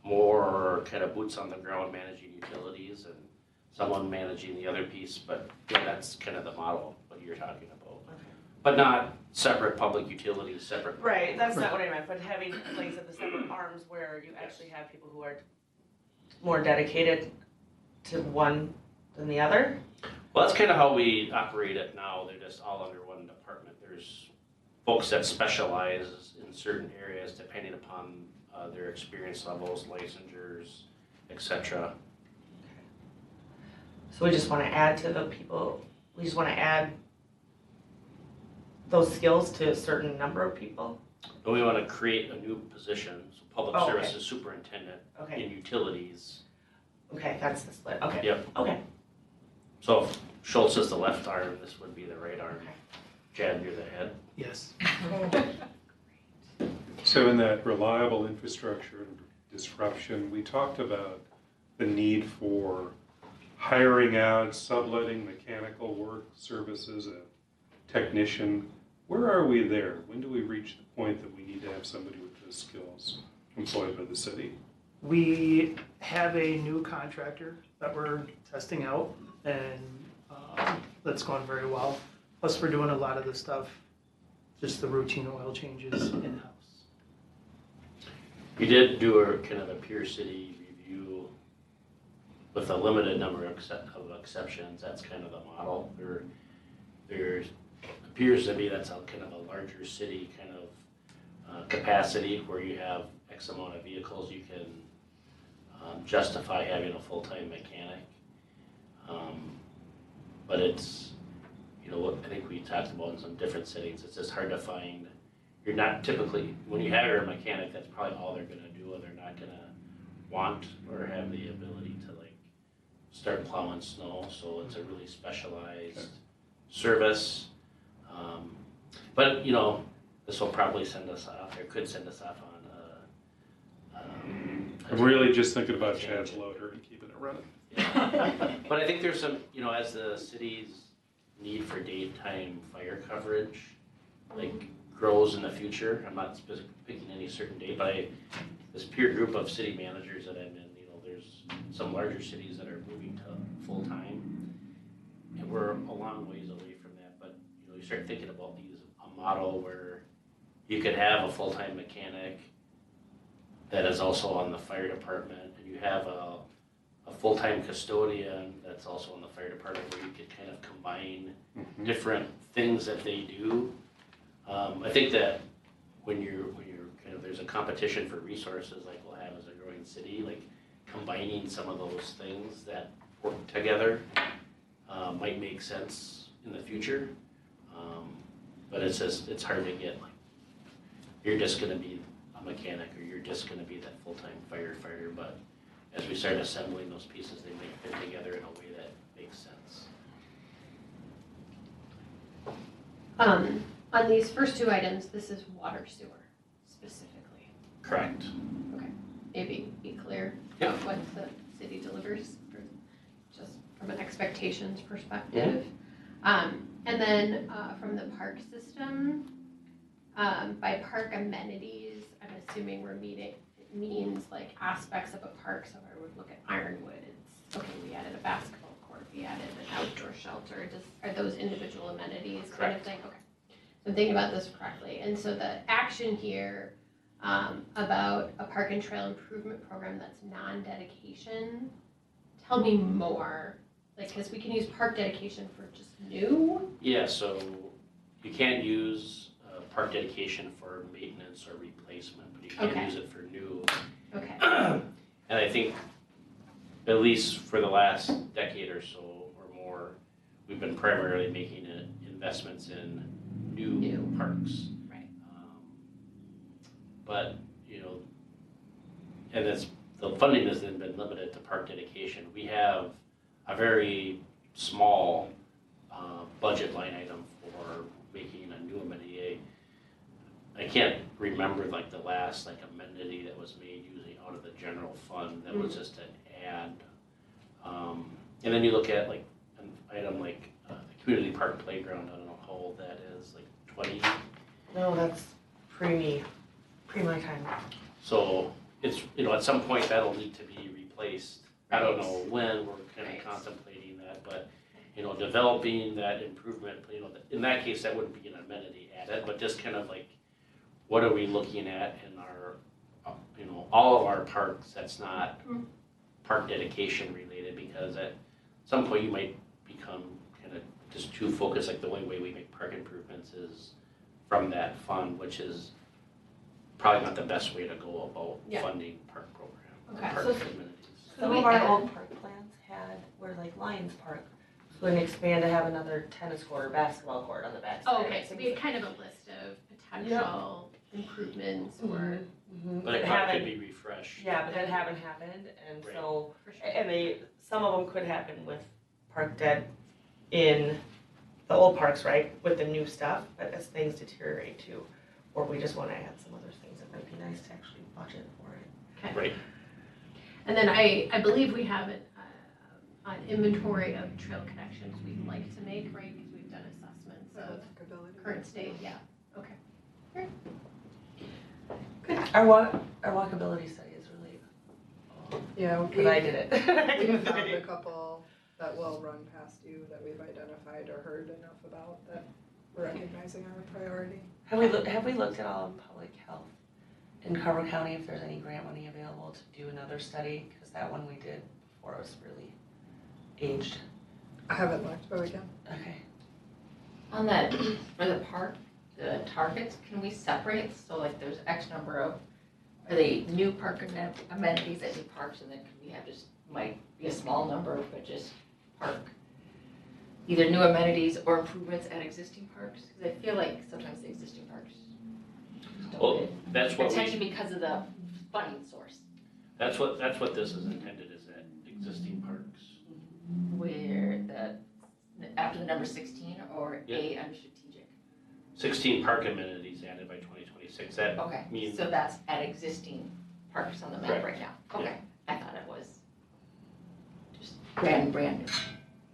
[SPEAKER 2] more kind of boots on the ground managing utilities and someone managing the other piece, but that's kind of the model, what you're talking about.
[SPEAKER 4] Okay.
[SPEAKER 2] But not separate public utilities, separate.
[SPEAKER 4] Right, that's not what I meant, but having, like I said, the separate arms where you actually have people who are more dedicated to one than the other.
[SPEAKER 2] Well, that's kind of how we operate it now. They're just all under one department. There's folks that specialize in certain areas depending upon their experience levels, licensures, etc.
[SPEAKER 4] So we just want to add to the people, we just want to add those skills to a certain number of people?
[SPEAKER 2] But we want to create a new position, so public
[SPEAKER 4] Okay.
[SPEAKER 2] services superintendent
[SPEAKER 4] Okay,
[SPEAKER 2] in utilities.
[SPEAKER 4] okay, that's the split, okay.
[SPEAKER 2] Yep.
[SPEAKER 4] Okay.
[SPEAKER 2] So if Schultz is the left arm, this would be the right arm.
[SPEAKER 4] Okay.
[SPEAKER 2] Chad, you're the head.
[SPEAKER 8] Yes.
[SPEAKER 3] So in that reliable infrastructure and disruption, we talked about the need for hiring out, subletting mechanical work services, a technician. Where are we there? When do we reach the point that we need to have somebody with those skills employed by the city?
[SPEAKER 8] We have a new contractor that we're testing out, and that's going very well. Plus, we're doing a lot of the stuff, just the routine oil changes in-house.
[SPEAKER 2] We did do a kind of a peer city review with a limited number of exceptions. That's kind of the model. There appears to be that's a kind of a larger city kind of capacity where you have X amount of vehicles you can justify having a full-time mechanic. But it's, what I think we talked about in some different settings, it's just hard to find. You're not typically, when you hire a mechanic, that's probably all they're gonna do, and they're not gonna want or have the ability to start plowing snow, so it's a really specialized service. But this will probably send us off, or could send us off on
[SPEAKER 3] I'm really just thinking about Chad's loader and keeping it running.
[SPEAKER 2] Yeah. But I think there's some, as the city's need for daytime fire coverage like grows in the future. I'm not picking any certain date, but this peer group of city managers that I'm in, there's some larger cities that are moving to full-time. And we're a long ways away from that, but you start thinking about a model where you could have a full-time mechanic that is also on the fire department, and you have a full-time custodian that's also in the fire department, where you could kind of combine different things that they do. I think that when you're kind of, there's a competition for resources like we'll have as a growing city, like combining some of those things that work together might make sense in the future. But it's hard to get, like, you're just gonna be a mechanic or you're just gonna be that full-time firefighter, but as we start assembling those pieces, they may fit together in a way that makes sense.
[SPEAKER 1] On these first two items, this is water sewer specifically.
[SPEAKER 2] Correct.
[SPEAKER 1] Maybe be clear
[SPEAKER 2] Yeah.
[SPEAKER 1] what the city delivers, just from an expectations perspective. And then from the park system, by park amenities, I'm assuming it means like aspects of a park. So I would look at Ironwood. It's okay. We added a basketball court. We added an outdoor shelter. Are those individual amenities kind of thing? Okay. So I'm thinking about this correctly. And so the action here about a park and trail improvement program that's non-dedication. Tell me more. Like, because we can use park dedication for just new.
[SPEAKER 2] Yeah, so you can't use park dedication for maintenance or replacement, but you can use it for new.
[SPEAKER 1] Okay.
[SPEAKER 2] And I think, at least for the last decade or so or more, we've been primarily making investments in new parks.
[SPEAKER 1] Right.
[SPEAKER 2] But, and the funding has then been limited to park dedication. We have a very small budget line item for making a new amenity. I can't remember like the last amenity that was made using out of the general fund that was just an ad. And then you look at like an item like the community park playground. I don't know how old that is, like 20.
[SPEAKER 4] No, that's pre my time.
[SPEAKER 2] So it's at some point that'll need to be replaced. I don't know when. We're kind of contemplating that, but developing that improvement. In that case, that wouldn't be an amenity added, but just kind of like, what are we looking at in our, all of our parks that's not park dedication related, because at some point you might become kind of just too focused, like the only way we make park improvements is from that fund, which is probably not the best way to go about funding park program,
[SPEAKER 1] Okay.
[SPEAKER 2] park amenities.
[SPEAKER 4] Some of our old park plans were like Lions Park, so we expand to have another tennis court or basketball court on the back side.
[SPEAKER 1] Oh, okay. So we had kind of a list of potential improvements or.
[SPEAKER 2] But it probably could be refreshed.
[SPEAKER 4] Yeah, but that haven't happened, and
[SPEAKER 2] Right.
[SPEAKER 4] so,
[SPEAKER 1] For sure.
[SPEAKER 4] and some of them could happen with park dead in the old parks, right, with the new stuff, but as things deteriorate too, or we just wanna add some other things, it might be nice to actually budget for it.
[SPEAKER 1] Okay.
[SPEAKER 2] Right.
[SPEAKER 1] And then I believe we have an inventory of trail connections we'd like to make, right? Because we've done assessments of current state. Yeah. Okay. Great.
[SPEAKER 4] Our walkability study is really,
[SPEAKER 6] Yeah,
[SPEAKER 4] because I did it.
[SPEAKER 6] we found a couple that will run past you that we've identified or heard enough about that we're recognizing our priority.
[SPEAKER 4] Have we looked at all of public health in Carver County, if there's any grant money available to do another study? Because that one we did before was really aged.
[SPEAKER 6] I haven't looked, but we can.
[SPEAKER 4] Okay.
[SPEAKER 7] On that, for the park, the targets, can we separate, so like there's X number of, are they new park amenities at new parks, and then can we have just, might be a small number, but just park, either new amenities or improvements at existing parks? Because I feel like sometimes the existing parks don't
[SPEAKER 2] Well,
[SPEAKER 7] get
[SPEAKER 2] that's what
[SPEAKER 7] attention because of the funding source,
[SPEAKER 2] that's what this is intended, is that existing parks.
[SPEAKER 7] where after the number 16 or
[SPEAKER 2] Yeah.
[SPEAKER 7] A under strategic.
[SPEAKER 2] 16 park amenities added by 2026. That
[SPEAKER 7] Okay,
[SPEAKER 2] means
[SPEAKER 7] so that's at existing parks on the map
[SPEAKER 2] Correct.
[SPEAKER 7] right now. Okay, I thought it was just brand new.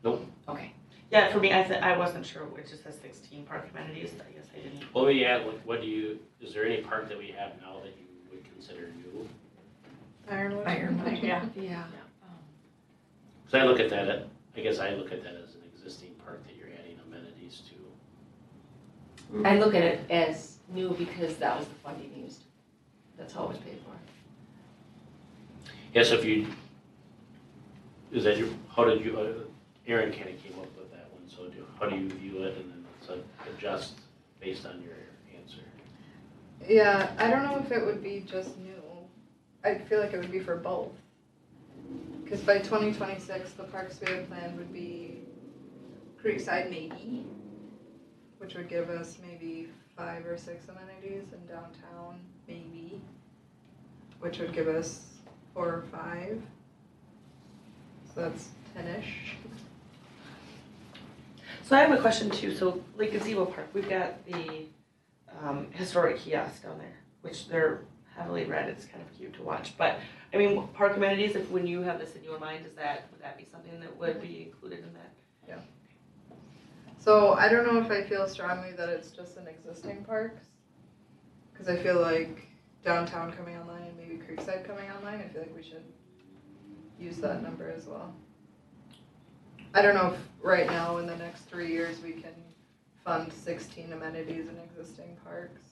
[SPEAKER 2] Nope.
[SPEAKER 7] Okay,
[SPEAKER 4] Yeah, for me, I wasn't sure, it just says 16 park amenities, I guess I didn't.
[SPEAKER 2] Well, yeah, like, is there any park that we have now that you would consider new?
[SPEAKER 6] Ironwood?
[SPEAKER 5] Yeah.
[SPEAKER 6] Yeah.
[SPEAKER 2] Cause I look at that, I guess I look at that as an existing park that you're adding amenities to.
[SPEAKER 7] I look at it as new because that was the funding used. That's how it was paid for.
[SPEAKER 2] Yes, if you, is that your, how did you, Aaron kind of came up with that one, so how do you view it and then let's adjust based on your answer?
[SPEAKER 6] Yeah, I don't know if it would be just new. I feel like it would be for both. Because by 2026, the parks we have planned would be Creekside maybe, which would give us maybe 5 or 6 amenities, and downtown maybe, which would give us 4 or 5. So that's 10-ish.
[SPEAKER 4] So I have a question too, so like Gazebo Park, we've got the historic kiosk down there, which they're heavily read, it's kind of cute to watch, but I mean, park amenities, if when you have this in your mind, would that be something that would be included in that?
[SPEAKER 6] So I don't know if I feel strongly that it's just in existing parks, because I feel like downtown coming online and maybe Creekside coming online, I feel like we should use that number as well. I don't know if right now in the next 3 years we can fund 16 amenities in existing parks.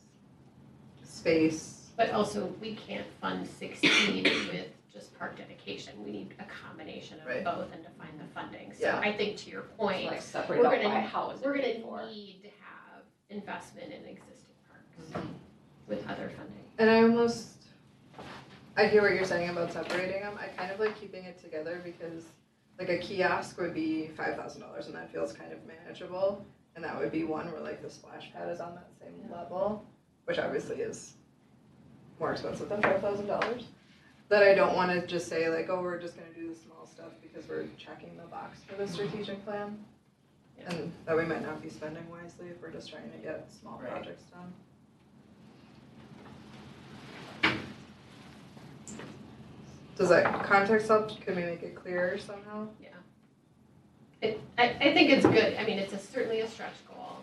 [SPEAKER 6] Space.
[SPEAKER 1] But also, we can't fund 16 with just park dedication. We need a combination of
[SPEAKER 6] Right.
[SPEAKER 1] both and to find the funding. So
[SPEAKER 6] Yeah.
[SPEAKER 1] I think to your point,
[SPEAKER 7] Like separate
[SPEAKER 1] we're
[SPEAKER 7] out
[SPEAKER 1] gonna-
[SPEAKER 7] by how is it
[SPEAKER 1] we're
[SPEAKER 7] paid
[SPEAKER 1] gonna
[SPEAKER 7] for.
[SPEAKER 1] need to have investment in existing parks with other funding.
[SPEAKER 6] And I hear what you're saying about separating them. I kind of like keeping it together because like a kiosk would be $5,000 and that feels kind of manageable. And that would be one where like the splash pad is on that same level, which obviously is more expensive than $5,000. That I don't want to just say like, oh, we're just gonna do the small stuff because we're checking the box for the strategic plan.
[SPEAKER 1] Yeah.
[SPEAKER 6] And that we might not be spending wisely if we're just trying to get small
[SPEAKER 7] Right.
[SPEAKER 6] projects done. Does that context help? Can we make it clearer somehow?
[SPEAKER 1] I think it's good. I mean, it's certainly a stretch goal.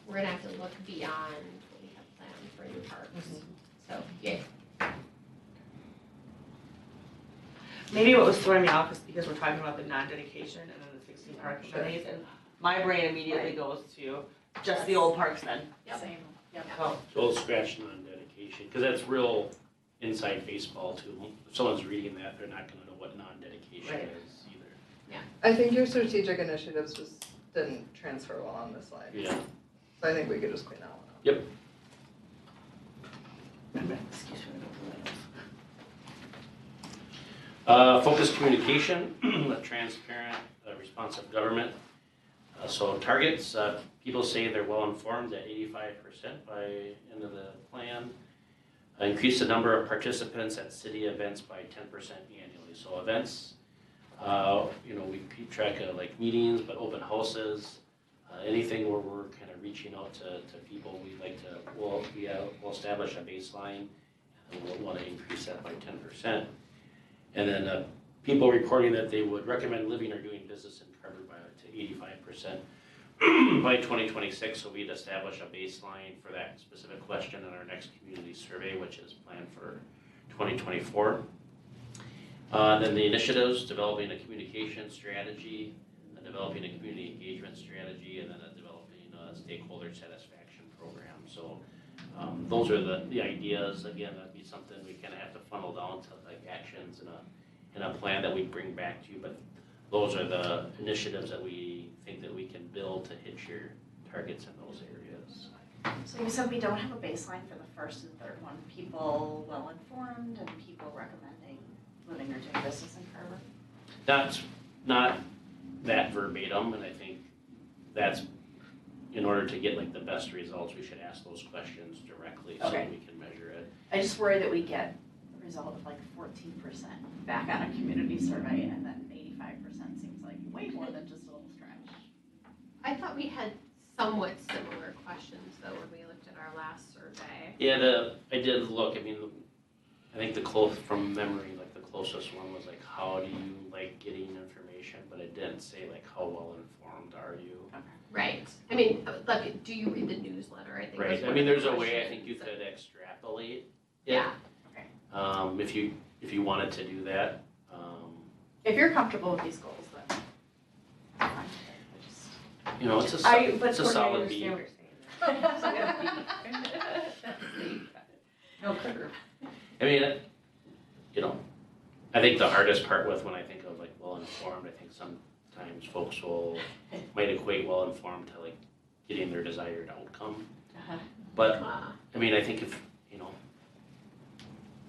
[SPEAKER 1] We're gonna have to look beyond what we have planned for new parks. So, yeah.
[SPEAKER 4] Maybe what was throwing me off is because we're talking about the non-dedication and then the 16 park
[SPEAKER 6] Sure.
[SPEAKER 4] amenities, and my brain immediately goes to just the old parks then.
[SPEAKER 1] Yep.
[SPEAKER 5] Same, yep.
[SPEAKER 4] So,
[SPEAKER 2] So we'll scratch non-dedication, because that's real inside baseball too. If someone's reading that, they're not gonna know what non-dedication
[SPEAKER 4] Right.
[SPEAKER 2] is either.
[SPEAKER 6] I think your strategic initiatives just didn't transfer well on this slide.
[SPEAKER 2] Yeah.
[SPEAKER 6] So I think we could just clean that one up.
[SPEAKER 2] Yep.
[SPEAKER 4] excuse me.
[SPEAKER 2] Focused communication, a transparent, responsive government. So targets, people say they're well informed at 85% by end of the plan. Increase the number of participants at city events by 10% annually. So events, we keep track of like meetings, but open houses, anything where we're kind of reaching out to people, we'd like to, we'll establish a baseline and we'll want to increase that by 10%. And then people reporting that they would recommend living or doing business in Carver to 85% by 2026. So we'd establish a baseline for that specific question in our next community survey, which is planned for 2024. Then the initiatives, developing a communication strategy, developing a community engagement strategy, and then developing a stakeholder satisfaction program. So those are the ideas. Again, that'd be something we kind of have to funnel down to like actions in a plan that we bring back to you. But those are the initiatives that we think that we can build to hit your targets in those areas.
[SPEAKER 5] So you said we don't have a baseline for the first and third one, people well informed and people recommending living or doing business in Carver?
[SPEAKER 2] Not that verbatim, and I think that's, in order to get like the best results, we should ask those questions directly so
[SPEAKER 5] Okay.
[SPEAKER 2] we can measure it.
[SPEAKER 5] I just worry that we get a result of like 14% back on a community survey and then 85% seems like way more than just a little stretch.
[SPEAKER 1] I thought we had somewhat similar questions though when we looked at our last survey.
[SPEAKER 2] Yeah, I did look, I mean, I think from memory, like the closest one was like, how do you like like getting information, but it didn't say like how well informed are you.
[SPEAKER 1] Right. I mean, like, do you read the newsletter? I think.
[SPEAKER 2] Right,
[SPEAKER 1] was
[SPEAKER 2] I
[SPEAKER 1] one
[SPEAKER 2] mean,
[SPEAKER 1] of the
[SPEAKER 2] there's a way I think you
[SPEAKER 1] questions.
[SPEAKER 2] could extrapolate it.
[SPEAKER 1] Yeah.
[SPEAKER 2] If you wanted to do that.
[SPEAKER 5] If you're comfortable with these goals, then I'm fine with it. I just-
[SPEAKER 2] You know, it's a,
[SPEAKER 4] But
[SPEAKER 2] it's a
[SPEAKER 4] Courtney, I
[SPEAKER 2] solid
[SPEAKER 4] understand
[SPEAKER 2] beat.
[SPEAKER 4] what you're saying.
[SPEAKER 7] No curve.
[SPEAKER 2] I mean, you know, I think the hardest part with when I think of like well-informed, I think sometimes folks might equate well-informed to like getting their desired outcome.
[SPEAKER 5] Uh-huh.
[SPEAKER 2] But, I mean, I think if, you know,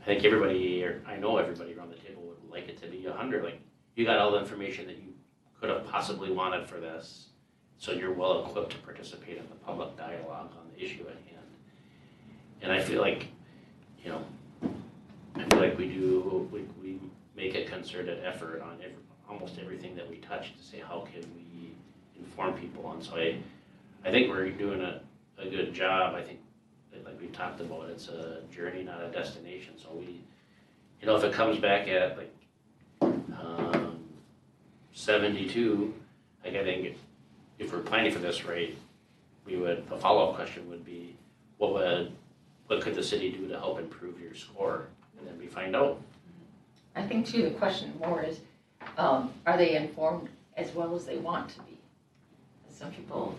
[SPEAKER 2] I think everybody, or I know everybody around the table would like it to be 100. Like, you got all the information that you could have possibly wanted for this, so you're well equipped to participate in the public dialogue on the issue at hand. And I feel like, you know, we make a concerted effort on almost everything that we touch to say how can we inform people. And so I think we're doing a good job. I think, like we talked about, it's a journey, not a destination. So we, you know, if it comes back at like 72, like I think if we're planning for this right, the follow-up question would be, what could the city do to help improve your score? And then we find out.
[SPEAKER 7] I think too, the question more is, are they informed as well as they want to be? Some people,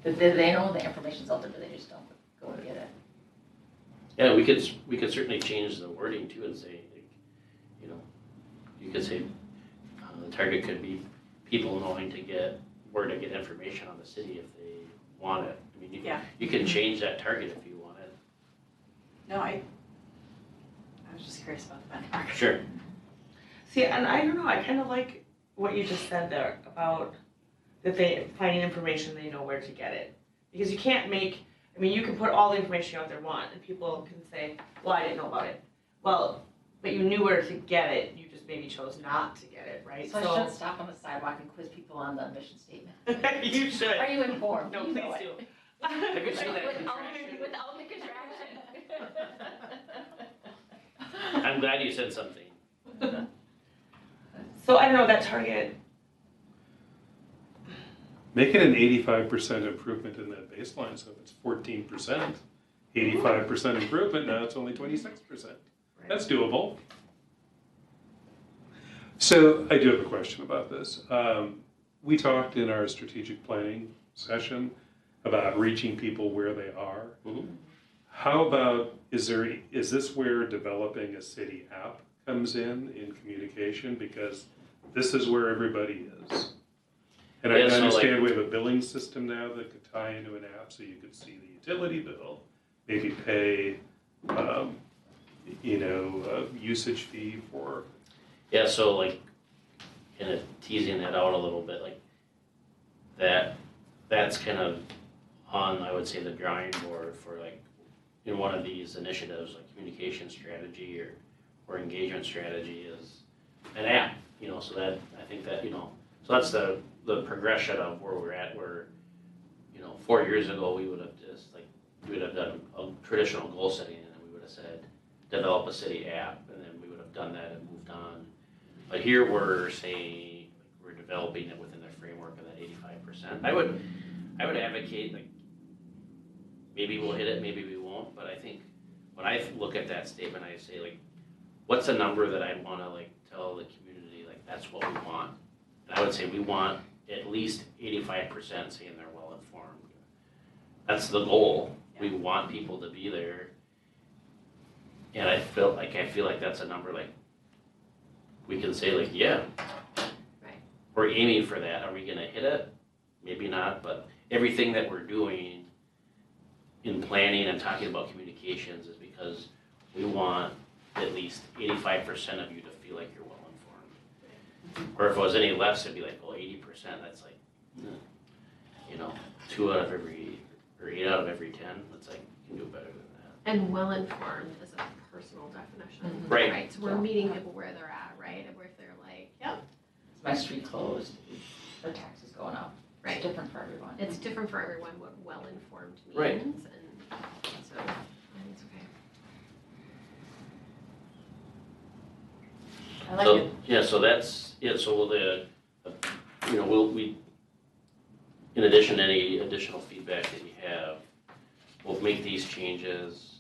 [SPEAKER 7] they know the information's out there, but they just don't go and get it.
[SPEAKER 2] Yeah, we could certainly change the wording too and say, like, you know, you could say the target could be people knowing where to get information on the city if they want it. I mean, you can change that target if you want it.
[SPEAKER 5] No, I was just curious about the benchmark.
[SPEAKER 2] Sure.
[SPEAKER 4] See, and I don't know, I kind of like what you just said there about that they finding information, they know where to get it. Because you can't you can put all the information out there want, and people can say, well, I didn't know about it. Well, but you knew where to get it, you just maybe chose not to get it, right?
[SPEAKER 7] So I shouldn't stop on the sidewalk and quiz people on the mission statement.
[SPEAKER 4] You should.
[SPEAKER 7] Are you informed?
[SPEAKER 4] No,
[SPEAKER 7] You
[SPEAKER 4] please
[SPEAKER 7] know
[SPEAKER 4] do.
[SPEAKER 7] it.
[SPEAKER 2] Have you seen that
[SPEAKER 7] Without
[SPEAKER 2] contraction?
[SPEAKER 7] without the contraction.
[SPEAKER 2] I'm glad you said something.
[SPEAKER 4] So I don't know, that target,
[SPEAKER 3] Make it an 85% improvement in that baseline, so if it's 14%, 85% improvement, now it's only 26%. That's doable. So I do have a question about this. We talked in our strategic planning session about reaching people where they are.
[SPEAKER 2] Mhm.
[SPEAKER 3] How about, is this where developing a city app comes in communication? Because this is where everybody is. And I
[SPEAKER 2] Yeah, so
[SPEAKER 3] understand we have a billing system now that could tie into an app, so you could see the utility bill, maybe pay, usage fee for.
[SPEAKER 2] Yeah, so like, kind of teasing that out a little bit, like that's kind of on, I would say, the drawing board for like, in one of these initiatives, like communication strategy or engagement strategy is an app, so that, I think that, so that's the progression of where we're at, where, 4 years ago, we would have done a traditional goal setting, and then we would have said, develop a city app, and then we would have done that and moved on. But here we're saying, we're developing it within the framework of that 85%. I would advocate, like, maybe we'll hit it, maybe we won't, but I think when I look at that statement, I say, like, what's a number that I wanna, like, tell the community, like, that's what we want? And I would say we want at least 85% saying they're well informed. That's the goal. We want people to be there. And I feel like that's a number, like, we can say, like, yeah.
[SPEAKER 1] Right.
[SPEAKER 2] We're aiming for that. Are we gonna hit it? Maybe not, but everything that we're doing in planning and talking about communications is because we want at least 85% of you to feel like you're well informed. Or if it was any less, it'd be like, well, 80%, that's like, 8 out of every 10, that's like, you can do better than that.
[SPEAKER 1] And well-informed is a personal definition.
[SPEAKER 7] Mhm.
[SPEAKER 2] Right.
[SPEAKER 1] So we're meeting people where they're at, right? And where if they're like, yep,
[SPEAKER 7] Is my street closed? Are taxes going up?
[SPEAKER 1] Right.
[SPEAKER 7] It's different for everyone.
[SPEAKER 1] it's different for everyone what well-informed means.
[SPEAKER 2] Right.
[SPEAKER 1] And so, I think it's okay.
[SPEAKER 7] I like
[SPEAKER 2] So,
[SPEAKER 7] it.
[SPEAKER 2] yeah, so that's it, so we, in addition to any additional feedback that you have, we'll make these changes.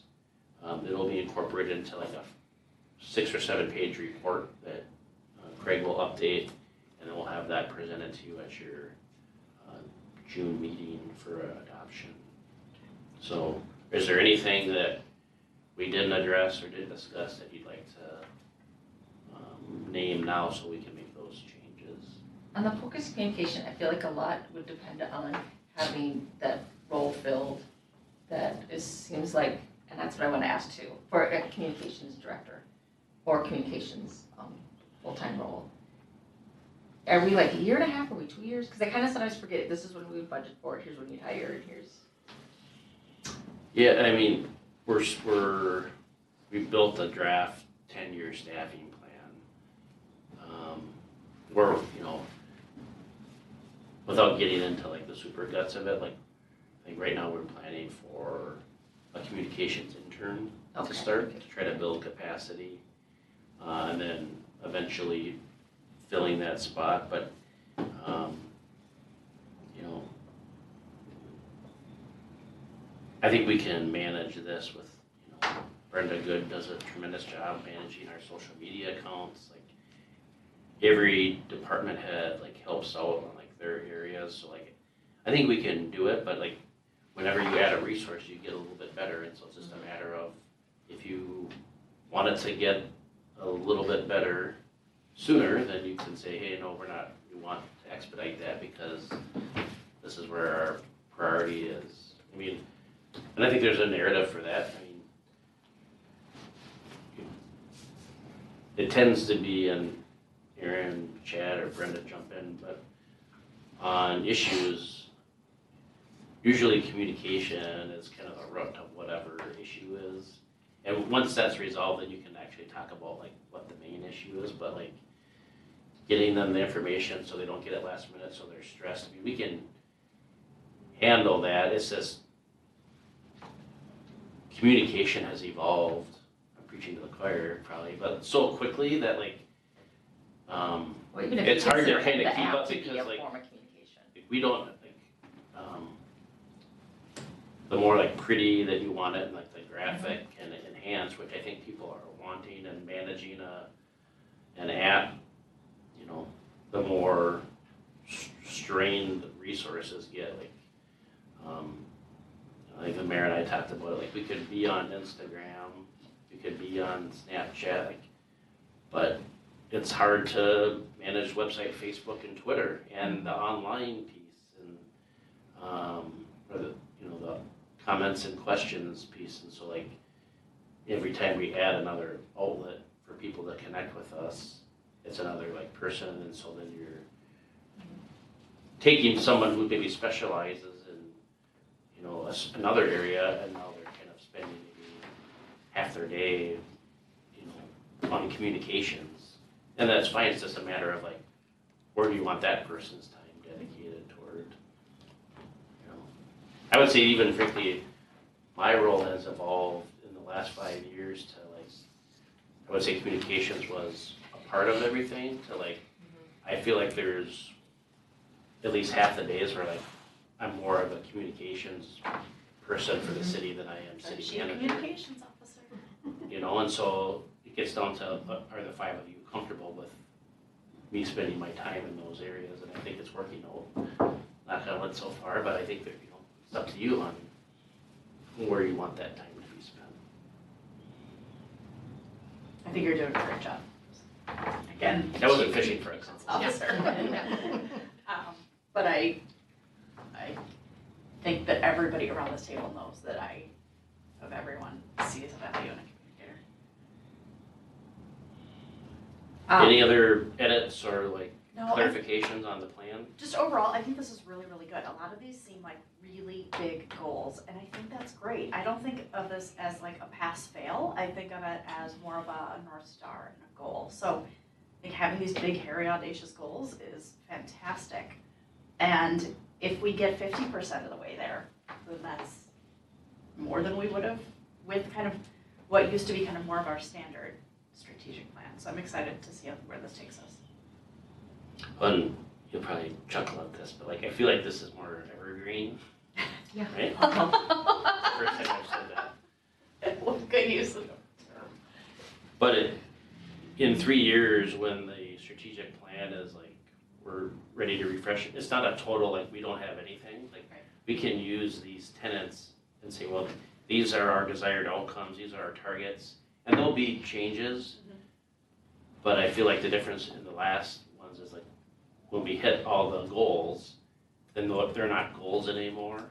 [SPEAKER 2] It'll be incorporated into like a 6 or 7 page report that Craig will update, and then we'll have that presented to you at your June meeting for adoption. So, is there anything that we didn't address or didn't discuss that you'd like to name now so we can make those changes?
[SPEAKER 7] On the focus communication, I feel like a lot would depend on having that role filled. Seems like, and that's what I want to ask too, for a communications director or communications full-time role. Are we like a year and a half? Are we 2 years? Because I kind of sometimes forget, this is when we would budget for it, here's when you'd hire, and here's.
[SPEAKER 2] Yeah, I mean, we built a draft 10-year staffing plan. We're, without getting into like the super guts of it, like I think right now we're planning for a communications intern to start, to try to build capacity, and then eventually filling that spot, but I think we can manage this with, Brenda Good does a tremendous job managing our social media accounts. Like every department head like helps out on like their areas. So like I think we can do it, but like whenever you add a resource, you get a little bit better. And so it's just a matter of if you want it to get a little bit better sooner, then you can say, hey, no, we want to expedite that because this is where our priority is. I mean, and I think there's a narrative for that. I mean, it tends to be, and Aaron, Chad, or Brenda jump in, but on issues, usually communication is kind of the root of whatever issue is. And once that's resolved, then you can actually talk about like what the main issue is, but like getting them the information so they don't get it last minute, so they're stressed. I mean, we can handle that. It's just communication has evolved. I'm preaching to the choir probably, but so quickly that like
[SPEAKER 7] Well, even if
[SPEAKER 2] it's
[SPEAKER 7] you
[SPEAKER 2] hard to
[SPEAKER 7] consider
[SPEAKER 2] kind of
[SPEAKER 7] the
[SPEAKER 2] keep
[SPEAKER 7] app
[SPEAKER 2] up
[SPEAKER 7] to be
[SPEAKER 2] because
[SPEAKER 7] a
[SPEAKER 2] like
[SPEAKER 7] form of communication.
[SPEAKER 2] we don't like the more like pretty that you want it and like the graphic and enhance, which I think people are wanting, and managing an app, the more strained resources get. Like I think the mayor and I talked about it, like we could be on Instagram, we could be on Snapchat, like, but it's hard to manage website, Facebook, and Twitter, and the online piece, and or the the comments and questions piece. And so like every time we add another outlet for people to connect with us, it's another like person, and so then you're taking someone who maybe specializes in another area, and now they're kind of spending maybe half their day on communications, and that's fine. It's just a matter of like where do you want that person's time dedicated toward. I would say even frankly my role has evolved in the last 5 years to like, I would say communications was a part of everything to like, I feel like there's at least half the days where like I'm more of a communications person for the city than I am city
[SPEAKER 5] Chief
[SPEAKER 2] manager.
[SPEAKER 5] communications officer.
[SPEAKER 2] And so it gets down to, are the 5 of you comfortable with me spending my time in those areas? And I think it's working out, not on it so far, but I think that, it's up to you on where you want that time to be spent.
[SPEAKER 5] I think you're doing a great job. Again.
[SPEAKER 2] That wasn't
[SPEAKER 5] Chief
[SPEAKER 2] fishing for a
[SPEAKER 5] Communications
[SPEAKER 2] compliment.
[SPEAKER 5] Officer. But I think that everybody around this table knows that everyone sees a value in a communicator.
[SPEAKER 2] Any other edits or like
[SPEAKER 5] No,
[SPEAKER 2] clarifications on the plan?
[SPEAKER 5] just overall, I think this is really, really good. A lot of these seem like really big goals, and I think that's great. I don't think of this as like a pass-fail. I think of it as more of a North Star and a goal. So I think having these big, hairy, audacious goals is fantastic. And if we get 50% of the way there, then that's more than we would have with kind of what used to be kind of more of our standard strategic plan. that. So I'm excited to see where this takes us.
[SPEAKER 2] And you'll probably chuckle at this, but like I feel like this is more evergreen.
[SPEAKER 7] Yeah.
[SPEAKER 2] Right? First time I've said that.
[SPEAKER 5] Good use of the term.
[SPEAKER 2] But in 3 years, when the strategic plan is like, we're ready to refresh, it's not a total, like, we don't have anything. Like,
[SPEAKER 5] Right.
[SPEAKER 2] we can use these tenets and say, well, these are our desired outcomes, these are our targets, and there'll be changes. But I feel like the difference in the last ones is like, when we hit all the goals, then they're not goals anymore.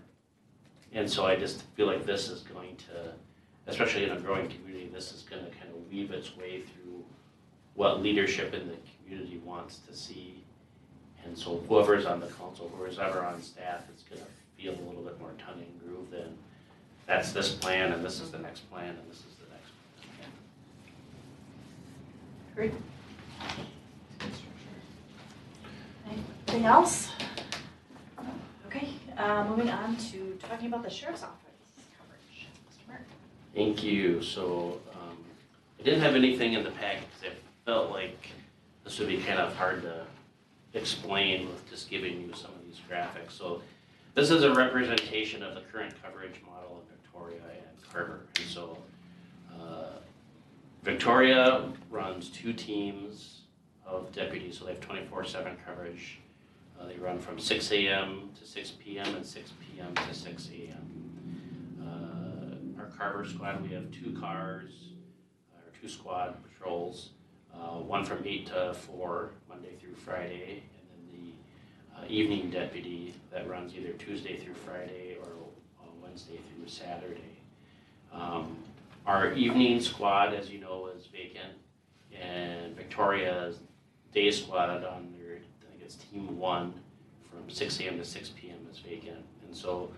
[SPEAKER 2] And so I just feel like this is going to, especially in a growing community, this is going to kind of weave its way through what leadership in the community wants to see. And so whoever's on the council, whoever's ever on staff, is going to feel a little bit more tongue and groove than that's this plan and this is the next plan and this is the next plan.
[SPEAKER 5] Great. Anything else? Okay, moving on to talking about the sheriff's office coverage. Mr. Mark.
[SPEAKER 2] Thank you. So I didn't have anything in the packet because I felt like this would be kind of hard to explain with just giving you some of these graphics. So this is a representation of the current coverage model in Victoria and Carver. And so Victoria runs 2 teams of deputies, so they have 24/7 coverage. They run from 6 a.m. to 6 p.m. and 6 p.m. to 6 a.m. Our Carver squad, we have 2 cars, or 2 squad patrols, one from 8 to 4, Monday through Friday, and then the evening deputy that runs either Tuesday through Friday or Wednesday through Saturday. Our evening squad, as you know, is vacant, and Victoria's day squad on their, I think it's team 1 from 6 a.m. to 6 p.m. is vacant. And so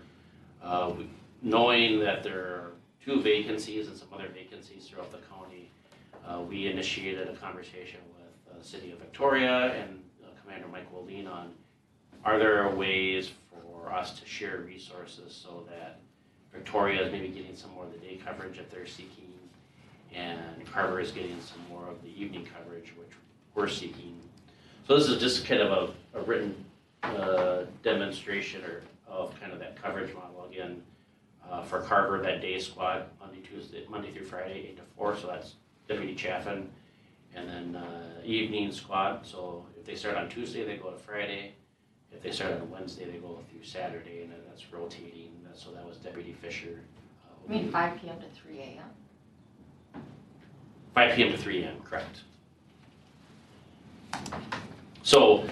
[SPEAKER 2] knowing that there are 2 vacancies and some other vacancies throughout the county, we initiated a conversation with the City of Victoria and Commander Mike Waldine on, are there ways for us to share resources so that Victoria is maybe getting some more of the day coverage that they're seeking, and Carver is getting some more of the evening coverage, which we're seeking. So this is just kind of a written demonstration of kind of that coverage model again. For Carver, that day squad, Monday through Friday, 8 to 4, so that's Deputy Chaffin. And then evening squad, so if they start on Tuesday, they go to Friday. If they start on Wednesday, they go through Saturday, and then that's rotating. So that was Deputy Fisher.
[SPEAKER 7] I mean 5 p.m. to 3 a.m.?
[SPEAKER 2] 5 p.m. to 3 a.m., correct. So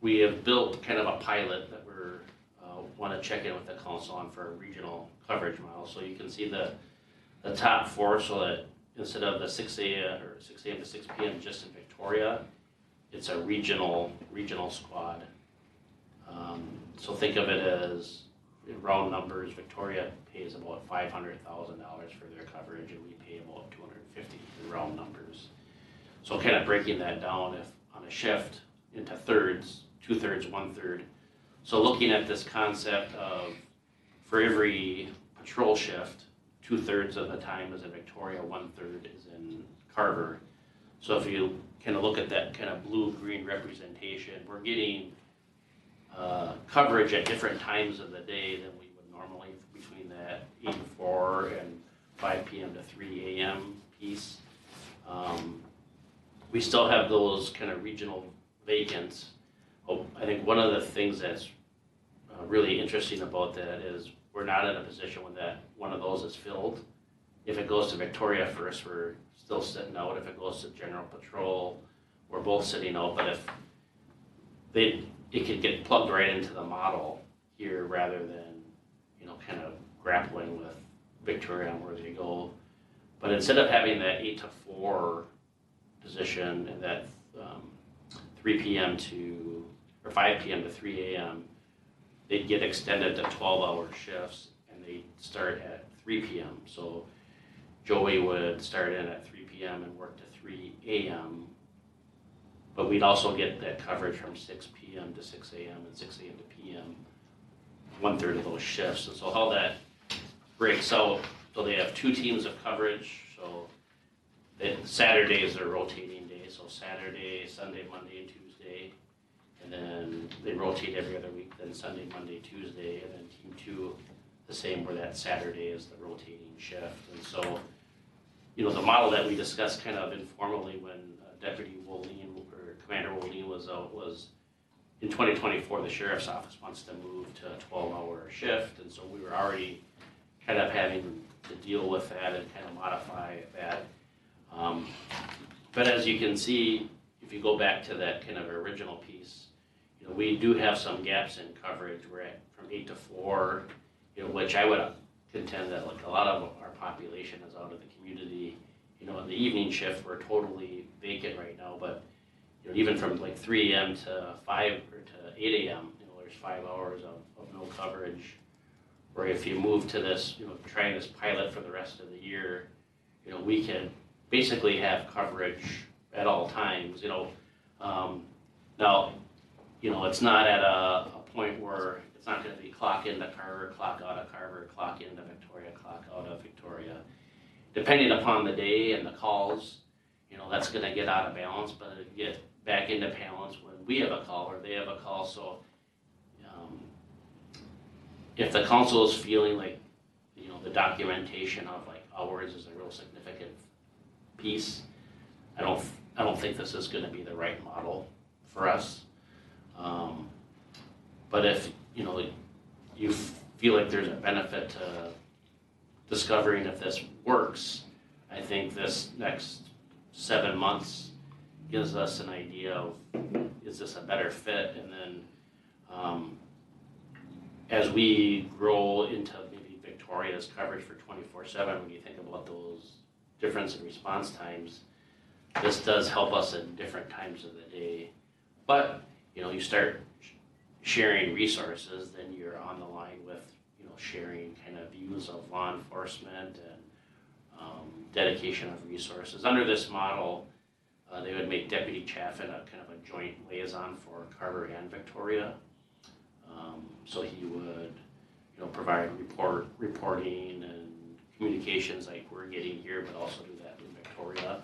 [SPEAKER 2] we have built kind of a pilot that we're want to check in with the council on for a regional coverage model. So you can see the top 4, so that instead of the 6 a.m. to 6 p.m. just in Victoria, it's a regional squad. So think of it as, in round numbers, Victoria pays about $500,000 for their coverage, and we pay about $250,000 in round numbers. So kind of breaking that down, if on a shift into thirds, 2/3, 1/3. So looking at this concept of, for every patrol shift, 2/3 of the time is in Victoria, 1/3 is in Carver. So if you kind of look at that kind of blue-green representation, we're getting coverage at different times of the day than we would normally, between that 8 to 4 and 5 p.m. to 3 a.m. piece. We still have those kind of regional vacants. I think one of the things that's really interesting about that is we're not in a position when that one of those is filled. If it goes to Victoria first, we're still sitting out. If it goes to General Patrol, we're both sitting out. But if it could get plugged right into the model here rather than, kind of grappling with Victoria and where they go. But instead of having that 8 to 4 position and that 3 p.m. or 5 p.m. to 3 a.m., they'd get extended to 12-hour shifts, and they start at 3 p.m. So Joey would start in at 3 p.m. and work to 3 a.m., but we'd also get that coverage from 6 p.m. to 6 a.m. and 6 a.m. to p.m., 1/3 of those shifts. And so how that breaks out, so they have 2 teams of coverage, so Saturdays are rotating days, so Saturday, Sunday, Monday, and Tuesday. And then they rotate every other week, then Sunday, Monday, Tuesday, and then team two, the same, where that Saturday is the rotating shift. And so, the model that we discussed kind of informally when Deputy Woleen, or Commander Woleen was out, was in 2024, the Sheriff's Office wants to move to a 12-hour shift. And so we were already kind of having to deal with that and kind of modify that. But as you can see, if you go back to that kind of original piece, we do have some gaps in coverage. We're at from 8 to 4, which I would contend that like a lot of our population is out of the community. In the evening shift, we're totally vacant right now, but even from like 3 a.m. to 5 or to 8 a.m., there's 5 hours of no coverage. Or if you move to this, trying this pilot for the rest of the year, we can basically have coverage at all times. Now, it's not at a point where it's not going to be clock into Carver, clock out of Carver, clock into Victoria, clock out of Victoria. Depending upon the day and the calls, that's going to get out of balance, but it'll get back into balance when we have a call or they have a call. So if the council is feeling like, the documentation of like hours is a real significant piece, I don't think this is going to be the right model for us. But if you feel like there's a benefit to discovering if this works, I think this next 7 months gives us an idea of, is this a better fit? And then as we grow into maybe Victoria's coverage for 24/7, when you think about those difference in response times, this does help us in different times of the day. But you start sharing resources, then you're on the line with sharing kind of views of law enforcement and dedication of resources. Under this model, they would make Deputy Chaffin a kind of a joint liaison for Carver and Victoria. So he would provide reporting and communications like we're getting here, but also do that in Victoria.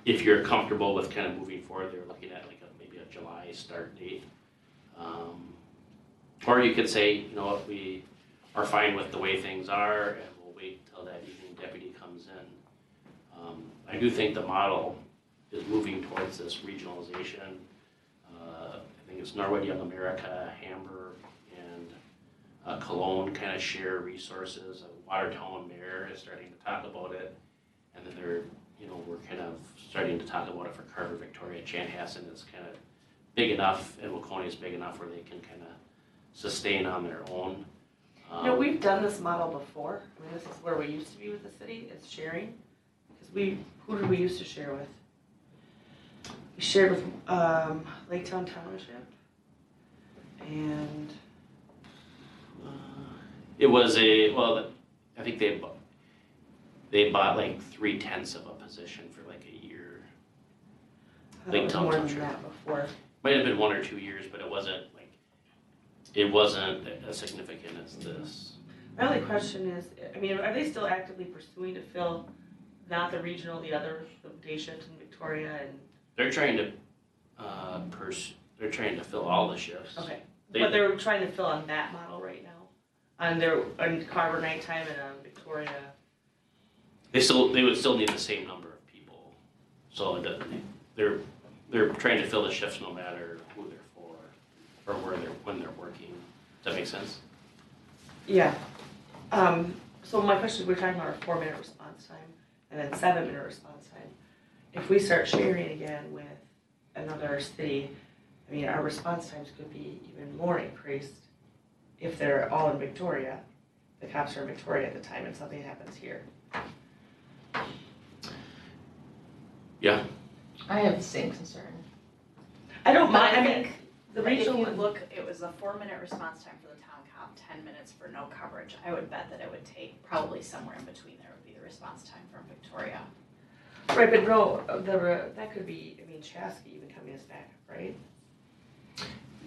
[SPEAKER 2] If you're comfortable with kind of moving forward, they're looking at like maybe a July start date. Or you could say, we are fine with the way things are and we'll wait till that evening deputy comes in. I do think the model is moving towards this regionalization. I think it's Norwood, Young America, Hamburg, and Cologne kind of share resources. Watertown Mayor is starting to talk about it, and then we're kind of starting to talk about it for Carver, Victoria. Chanhassen is kind of big enough, and Waconia is big enough where they can kind of sustain on their own.
[SPEAKER 4] We've done this model before. I mean, this is where we used to be with the city, it's sharing. Because who did we used to share with? We shared with Laketown Township, and
[SPEAKER 2] it was I think they bought like 3/10 of a position for like a year.
[SPEAKER 4] I thought it was
[SPEAKER 2] Laketown
[SPEAKER 4] more than
[SPEAKER 2] Township.
[SPEAKER 4] that before.
[SPEAKER 2] Might have been 1 or 2 years, but it wasn't as significant as this.
[SPEAKER 4] My only question is, I mean, are they still actively pursuing to fill not the regional, the day shift in Victoria and?
[SPEAKER 2] They're trying to fill all the shifts.
[SPEAKER 4] Okay, but they're trying to fill on that model right now, on Carver nighttime and on Victoria.
[SPEAKER 2] They would still need the same number of people, so they're trying to fill the shifts no matter who they're for or when they're working. Does that make sense?
[SPEAKER 4] Yeah. So my question is, we're talking about a 4-minute response time and then 7-minute response time. If we start sharing again with another city, I mean, our response times could be even more increased if they're all in Victoria. The cops are in Victoria at the time and something happens here.
[SPEAKER 2] Yeah.
[SPEAKER 7] I have the same concern.
[SPEAKER 4] I don't
[SPEAKER 5] But
[SPEAKER 4] mind,
[SPEAKER 5] I
[SPEAKER 4] I
[SPEAKER 5] think
[SPEAKER 4] mean, the
[SPEAKER 5] Like, if
[SPEAKER 4] regional
[SPEAKER 5] you
[SPEAKER 4] one.
[SPEAKER 5] look, it was a 4-minute response time for the town cop, 10 minutes for no coverage. I would bet that it would take probably somewhere in between there would be the response time from Victoria.
[SPEAKER 4] Right, but no, that could be, I mean, Chaskey even coming as backup, right?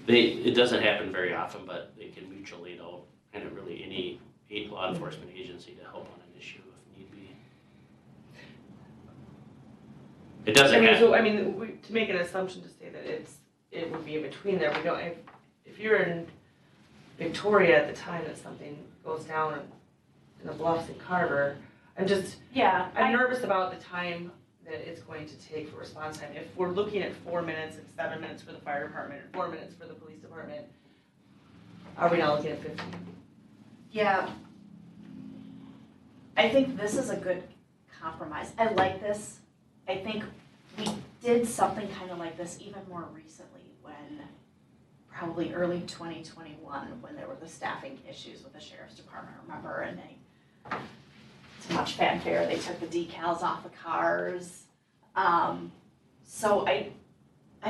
[SPEAKER 2] It doesn't happen very often, but they can mutual aid out, and really any law enforcement agency to help on an issue if need be. It doesn't have,
[SPEAKER 4] To make an assumption to say that it would be in between there, we don't, if you're in Victoria at the time that something goes down in the Bluffs in Carver, I'm nervous about the time that it's going to take for response time. If we're looking at 4 minutes and 7 minutes for the fire department, and 4 minutes for the police department, are we now looking at 15?
[SPEAKER 5] Yeah. I think this is a good compromise. I like this. I think we did something kind of like this even more recently when probably early 2021 when there were the staffing issues with the sheriff's department, remember? And to much fanfare, they took the decals off the cars. So I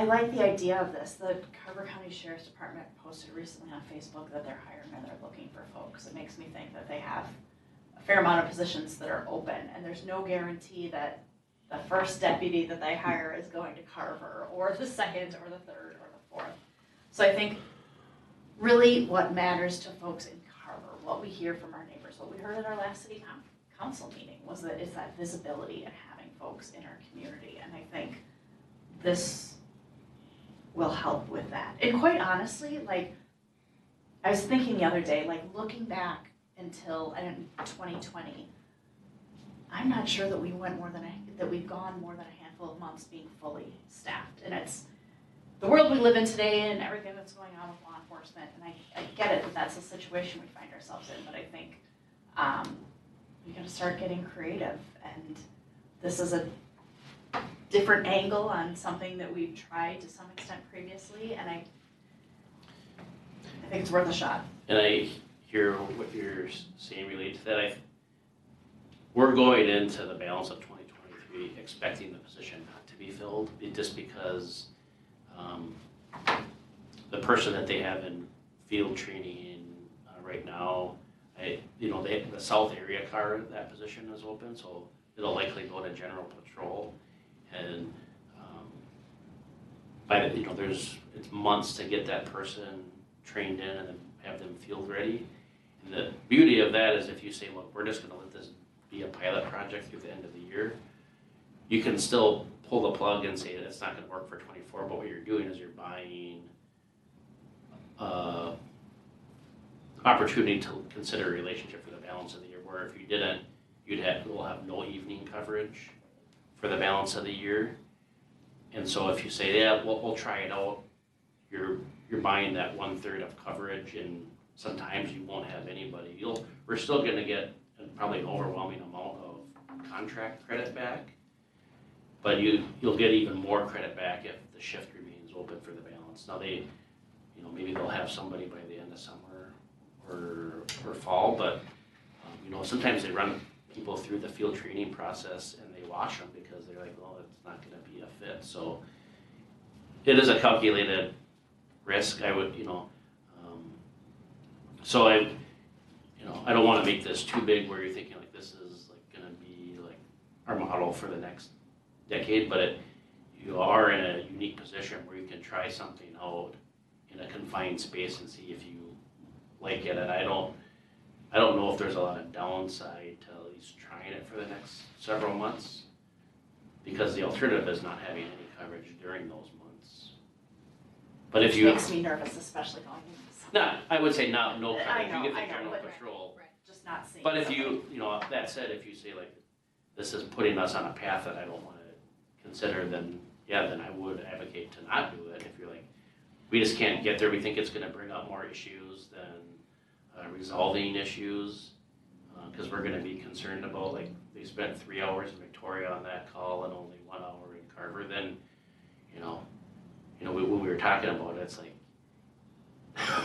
[SPEAKER 5] like the idea of this. The Carver County Sheriff's Department posted recently on Facebook that they're hiring and they're looking for folks. It makes me think that they have a fair amount of positions that are open, and there's no guarantee that the first deputy that they hire is going to Carver, or the second, or the third, or the fourth. So I think really what matters to folks in Carver, what we hear from our neighbors, what we heard at our last city council meeting was that it's that visibility and having folks in our community. And I think this will help with that. And quite honestly, like, I was thinking the other day, like looking back until 2020, I'm not sure that we've gone more than a handful of months being fully staffed. And it's the world we live in today and everything that's going on with law enforcement. And I get it that that's the situation we find ourselves in, but I think we got to start getting creative. And this is a different angle on something that we've tried to some extent previously, and I think it's worth a shot.
[SPEAKER 2] and I hear what you're saying related to that. We're going into the balance of 2023 expecting the position not to be filled, just because the person that they have in field training right now, the south area car, that position is open, so it'll likely go to general patrol. And it's months to get that person trained in and then have them field ready. And the beauty of that is if you say, look, we're just gonna let this be a pilot project through the end of the year, you can still pull the plug and say that it's not gonna work for 24, but what you're doing is you're buying opportunity to consider a relationship for the balance of the year, where if you didn't, we'll have no evening coverage for the balance of the year. And so if you say, yeah, we'll try it out, you're buying that 1/3 of coverage, and sometimes you won't have anybody. We're still gonna get probably an overwhelming amount of contract credit back, but you'll get even more credit back if the shift remains open for the balance. Now maybe they'll have somebody by the end of summer or fall, but sometimes they run people through the field training process and they wash them because they're like, well, it's not going to be a fit. So it is a calculated risk. I would, so I don't want to make this too big where you're thinking like this is like going to be like our model for the next decade, but you are in a unique position where you can try something out in a confined space and see if you like it. And I don't know if there's a lot of downside to at least trying it for the next several months, because the alternative is not having any coverage during those months. But if
[SPEAKER 5] Which
[SPEAKER 2] you
[SPEAKER 5] makes me nervous, especially going into summer.
[SPEAKER 2] I would say no coverage.
[SPEAKER 5] I know,
[SPEAKER 2] You get the
[SPEAKER 5] I know,
[SPEAKER 2] general
[SPEAKER 5] but-
[SPEAKER 2] patrol.
[SPEAKER 1] Right.
[SPEAKER 5] Just not seeing.
[SPEAKER 2] But if
[SPEAKER 5] something.
[SPEAKER 2] that said, if you say like, this is putting us on a path that I don't want to consider, then I would advocate to not do it. If you're like, we just can't get there, we think it's going to bring up more issues than resolving issues, because we're going to be concerned about, like, they spent 3 hours in Victoria on that call and only 1 hour in Carver, then, when we were talking about it, it's like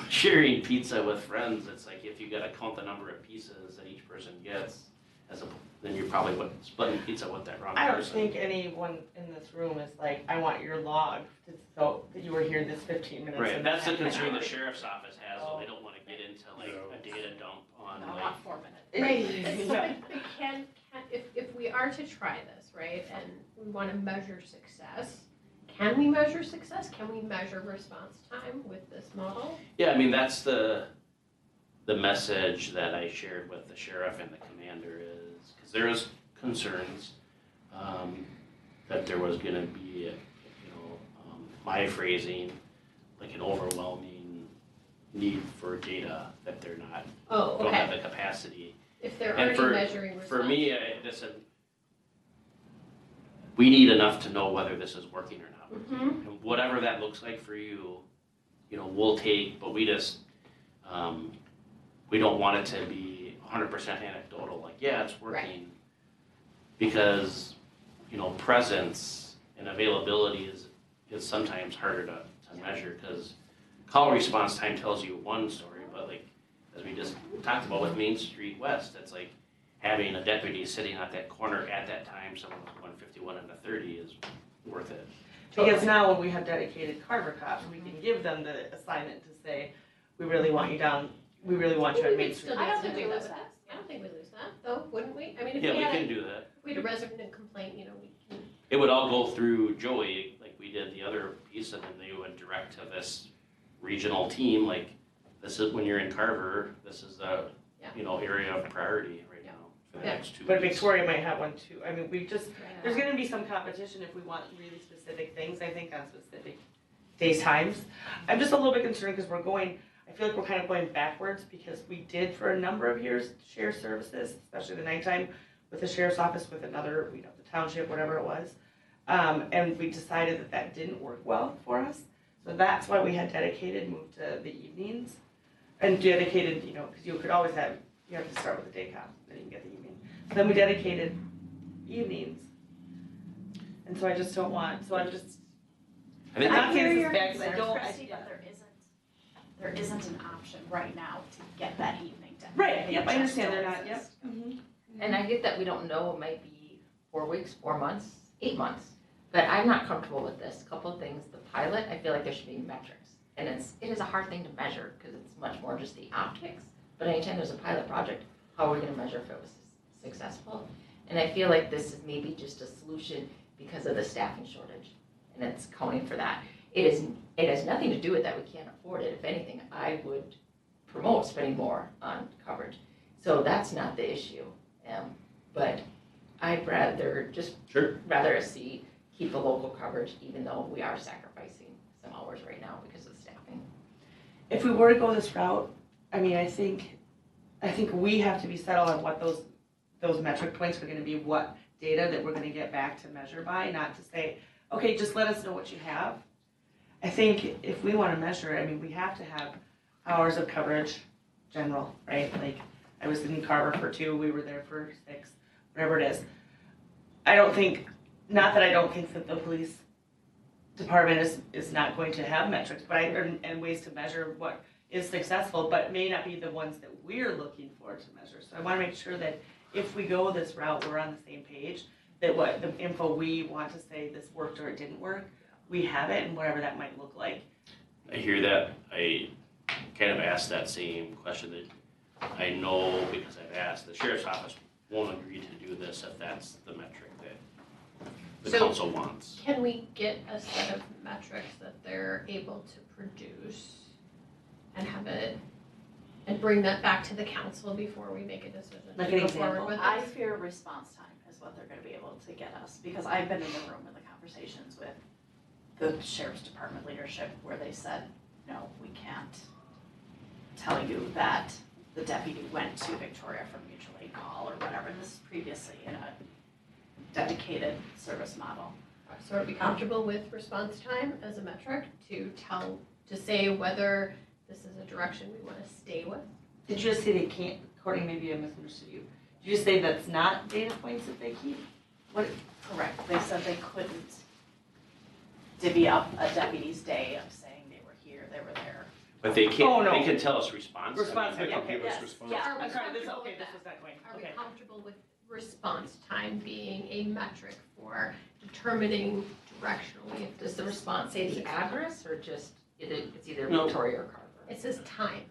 [SPEAKER 2] sharing pizza with friends. It's like if you got to count the number of pieces that each person gets, then you're probably splitting pizza with that wrong person.
[SPEAKER 4] I don't think anyone in this room is like, I want your log to show that you were here this 15 minutes.
[SPEAKER 2] Right,
[SPEAKER 4] and
[SPEAKER 2] that's the
[SPEAKER 4] half an
[SPEAKER 2] concern
[SPEAKER 4] hour.
[SPEAKER 2] the sheriff's office has, though. They don't want to get into like a data dump on
[SPEAKER 5] I
[SPEAKER 2] like.
[SPEAKER 5] want 4 minutes.
[SPEAKER 1] So if we are to try this, right, and we want to measure success, can we measure success? Can we measure response time with this model?
[SPEAKER 2] Yeah, I mean, that's the message that I shared with the sheriff and the commander is, because there is concerns. that there was gonna be, my phrasing, like an overwhelming need for data, that they're not,
[SPEAKER 1] Oh,
[SPEAKER 2] don't have
[SPEAKER 1] okay.
[SPEAKER 2] the capacity.
[SPEAKER 1] If they're
[SPEAKER 2] And
[SPEAKER 1] already measuring response.
[SPEAKER 2] For me, we need enough to know whether this is working or not working.
[SPEAKER 1] Mhm.
[SPEAKER 2] And whatever that looks like for you, we'll take, but we just, we don't want it to be 100% anecdotal, like, yeah, it's working. Because, presence and availability is sometimes harder to measure, because call response time tells you one story, but like, as we just talked about with Main Street West, it's like having a deputy sitting at that corner at that time, someone with 151 and a 30 is worth it.
[SPEAKER 4] Because now when we have dedicated Carver cops, we can give them the assignment to say, we really want you down, we really want you
[SPEAKER 1] We
[SPEAKER 4] on Main
[SPEAKER 1] would
[SPEAKER 4] Street.
[SPEAKER 1] still
[SPEAKER 5] I don't
[SPEAKER 1] be able to
[SPEAKER 5] think we
[SPEAKER 1] do that
[SPEAKER 5] lose
[SPEAKER 1] with
[SPEAKER 5] that.
[SPEAKER 1] this. I don't think we lose that, though, wouldn't we? I mean, if
[SPEAKER 2] Yeah,
[SPEAKER 1] we
[SPEAKER 2] we
[SPEAKER 1] had
[SPEAKER 2] can do that.
[SPEAKER 1] if we had a resident complaint, we can.
[SPEAKER 2] It would all go through Joey, like we did the other piece, and then they would direct to this regional team, like, this is, when you're in Carver, this is the, area of priority right now for the next 2 weeks.
[SPEAKER 4] But Victoria might have one too. I mean, there's gonna be some competition if we want really specific things, I think, on specific days, times. I'm just a little bit concerned because I feel like we're kind of going backwards, because we did for a number of years share services, especially the nighttime, with the sheriff's office, with another, the township, whatever it was. And we decided that didn't work well for us. So that's why we had dedicated moved to the evenings. And dedicated, because you could always you have to start with the day cop, then you can get the evening. So then we dedicated evenings. And so I just don't want, so I'm just,
[SPEAKER 2] I think
[SPEAKER 4] I'm not saying this
[SPEAKER 5] your
[SPEAKER 4] is bad, because I
[SPEAKER 5] concerns,
[SPEAKER 4] don't.
[SPEAKER 5] Christie, but there isn't an option right now to get that evening done.
[SPEAKER 4] Right, yep, I
[SPEAKER 5] It just
[SPEAKER 4] understand they're
[SPEAKER 5] don't
[SPEAKER 4] not, yep.
[SPEAKER 5] exist.
[SPEAKER 4] Mhm.
[SPEAKER 7] And I get that we don't know, it might be 4 weeks, 4 months, 8 months. But I'm not comfortable with this. Couple of things, the pilot, I feel like there should be metrics. And it is a hard thing to measure, because it's much more just the optics. But anytime there's a pilot project, how are we gonna measure if it was successful? And I feel like this is maybe just a solution because of the staffing shortage, and it's counting for that. It has nothing to do with that we can't afford it. If anything, I would promote spending more on coverage. So that's not the issue. But I'd rather rather keep the local coverage, even though we are sacrificing some hours right now because of the staffing.
[SPEAKER 4] If we were to go this route, I mean, I think we have to be settled on what those metric points are gonna be, what data that we're gonna get back to measure by, not to say, okay, just let us know what you have. I think if we wanna measure, I mean, we have to have hours of coverage, general, right? Like, I was in Carver for 2, we were there for 6, whatever it is. Not that I don't think that the police department is not going to have metrics, but and ways to measure what is successful, but may not be the ones that we're looking for to measure. So I wanna make sure that if we go this route, we're on the same page, that what the info we want to say this worked or it didn't work, we have it, and whatever that might look like.
[SPEAKER 2] I hear that. I kind of asked that same question that I know, because I've asked, the sheriff's office won't agree to do this if that's the metric that the
[SPEAKER 1] So-
[SPEAKER 2] council wants.
[SPEAKER 1] Can we get a set of metrics that they're able to produce and have it, and bring that back to the council before we make a decision
[SPEAKER 4] Like
[SPEAKER 1] to
[SPEAKER 4] an
[SPEAKER 1] go forward
[SPEAKER 4] example.
[SPEAKER 1] with
[SPEAKER 5] I
[SPEAKER 1] this?
[SPEAKER 5] fear response time is what they're gonna be able to get us, because I've been in the room in the conversations with the sheriff's department leadership where they said, no, we can't tell you that the deputy went to Victoria for mutual aid call or whatever. This is previously in a dedicated service model.
[SPEAKER 1] So are we comfortable with response time as a metric to say whether this is a direction we wanna stay with?
[SPEAKER 4] Did you just say they can't, Courtney, maybe I misunderstood you. Did you just say that's not data points that they keep? What?
[SPEAKER 5] Correct, they said they couldn't divvy up a deputy's day of saying they were here, they were there.
[SPEAKER 2] But they
[SPEAKER 4] Oh,
[SPEAKER 2] can't,
[SPEAKER 4] no.
[SPEAKER 2] they can tell us response.
[SPEAKER 4] Response,
[SPEAKER 3] They can
[SPEAKER 4] okay,
[SPEAKER 3] give us
[SPEAKER 5] yes,
[SPEAKER 3] response.
[SPEAKER 5] yeah.
[SPEAKER 1] Are we
[SPEAKER 4] I'm sorry, this
[SPEAKER 1] comfortable with
[SPEAKER 4] was
[SPEAKER 1] that?
[SPEAKER 4] not going,
[SPEAKER 1] Are we
[SPEAKER 4] okay.
[SPEAKER 1] comfortable with response time being a metric for determining directionally if
[SPEAKER 7] Does the response say the address, or just, it's either
[SPEAKER 2] No.
[SPEAKER 7] Victoria or Carver?
[SPEAKER 1] It says time.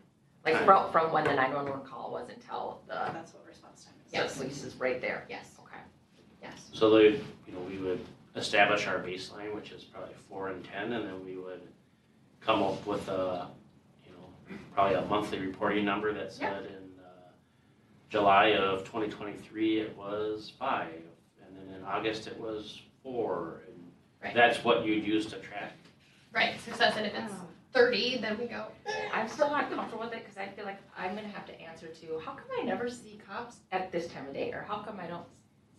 [SPEAKER 7] Like from when the 911 call was until the,
[SPEAKER 5] That's what response time is.
[SPEAKER 7] the police is right there?
[SPEAKER 1] Yes,
[SPEAKER 7] Okay.
[SPEAKER 1] yes.
[SPEAKER 2] So we would establish our baseline, which is probably 4 and 10, and then we would come up with probably a monthly reporting number that said in July of 2023 it was 5, and then in August it was 4, and
[SPEAKER 1] Right.
[SPEAKER 2] that's what you'd use to track.
[SPEAKER 1] Right, success, and if it's 30, then we go,
[SPEAKER 7] I'm still not comfortable with it because I feel like I'm gonna have to answer to, how come I never see cops at this time of day? Or how come I don't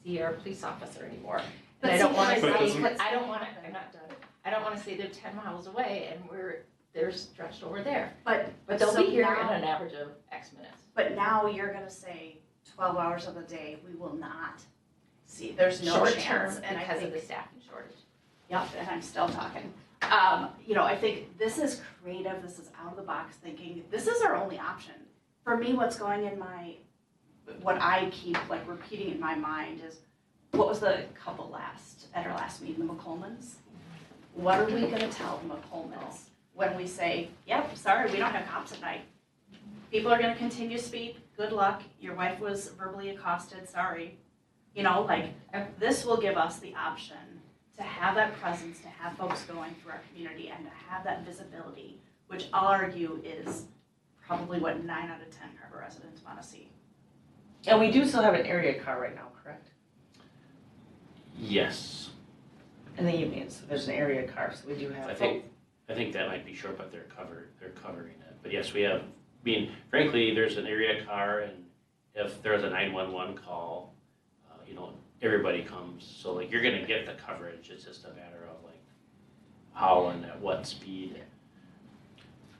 [SPEAKER 7] see our police officer anymore?
[SPEAKER 5] But
[SPEAKER 7] And I don't
[SPEAKER 5] see,
[SPEAKER 7] wanna
[SPEAKER 3] but
[SPEAKER 7] say,
[SPEAKER 3] doesn't-
[SPEAKER 7] but I don't wanna, I'm not done. I don't wanna say they're 10 miles away and they're stretched over there.
[SPEAKER 5] But
[SPEAKER 7] But they'll
[SPEAKER 5] So
[SPEAKER 7] be here
[SPEAKER 5] now-
[SPEAKER 7] in an average of X minutes.
[SPEAKER 5] But now you're gonna say 12 hours of the day, we will not see, there's no
[SPEAKER 7] Short
[SPEAKER 5] chance.
[SPEAKER 7] term
[SPEAKER 5] And I
[SPEAKER 7] because of
[SPEAKER 5] think,
[SPEAKER 7] the staffing shortage.
[SPEAKER 5] yep, and I'm still talking. I think this is creative, this is out of the box thinking, this is our only option. For me, what's going in what I keep like repeating in my mind is, what was the couple at our last meeting, the McColmans? What are we gonna tell the McColmans when we say, yep, sorry, we don't have cops at night? People are gonna continue to speed, good luck, your wife was verbally accosted, sorry. This will give us the option to have that presence, to have folks going through our community and to have that visibility, which I'll argue is probably what 9 out of 10 Carver residents wanna see.
[SPEAKER 4] And we do still have an area car right now, correct?
[SPEAKER 2] Yes,
[SPEAKER 4] In the evenings, there's an area car, so we do have.
[SPEAKER 2] I think that might be short, but they're covering it. But yes, we have, frankly, there's an area car, and if there's a 911 call, everybody comes. So like, you're gonna get the coverage, it's just a matter of like, how and at what speed.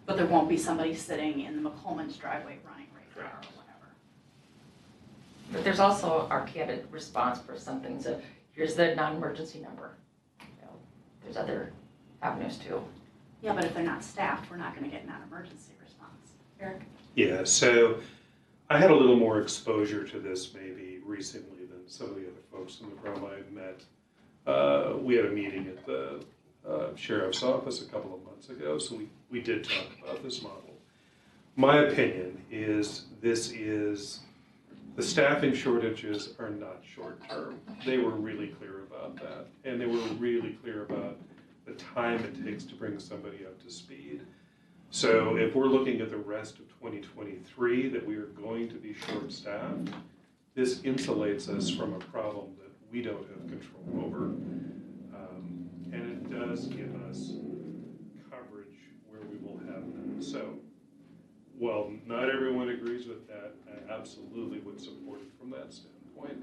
[SPEAKER 5] But there won't be somebody sitting in the McColman's driveway running radar or
[SPEAKER 2] Correct.
[SPEAKER 5] whatever.
[SPEAKER 7] But there's also our candid response for some things of, here's the non-emergency number. There's other avenues too.
[SPEAKER 5] Yeah, but if they're not staffed, we're not gonna get non-emergency response. Eric?
[SPEAKER 3] Yeah, so I had a little more exposure to this maybe recently than some of the other folks in the room I met. We had a meeting at the sheriff's office a couple of months ago, so we did talk about this model. My opinion is the staffing shortages are not short-term. They were really clear about that, and they were really clear about the time it takes to bring somebody up to speed. So if we're looking at the rest of 2023, that we are going to be short-staffed, this insulates us from a problem that we don't have control over. And it does give us coverage where we will have none. So while not everyone agrees with that, I absolutely would support it from that standpoint.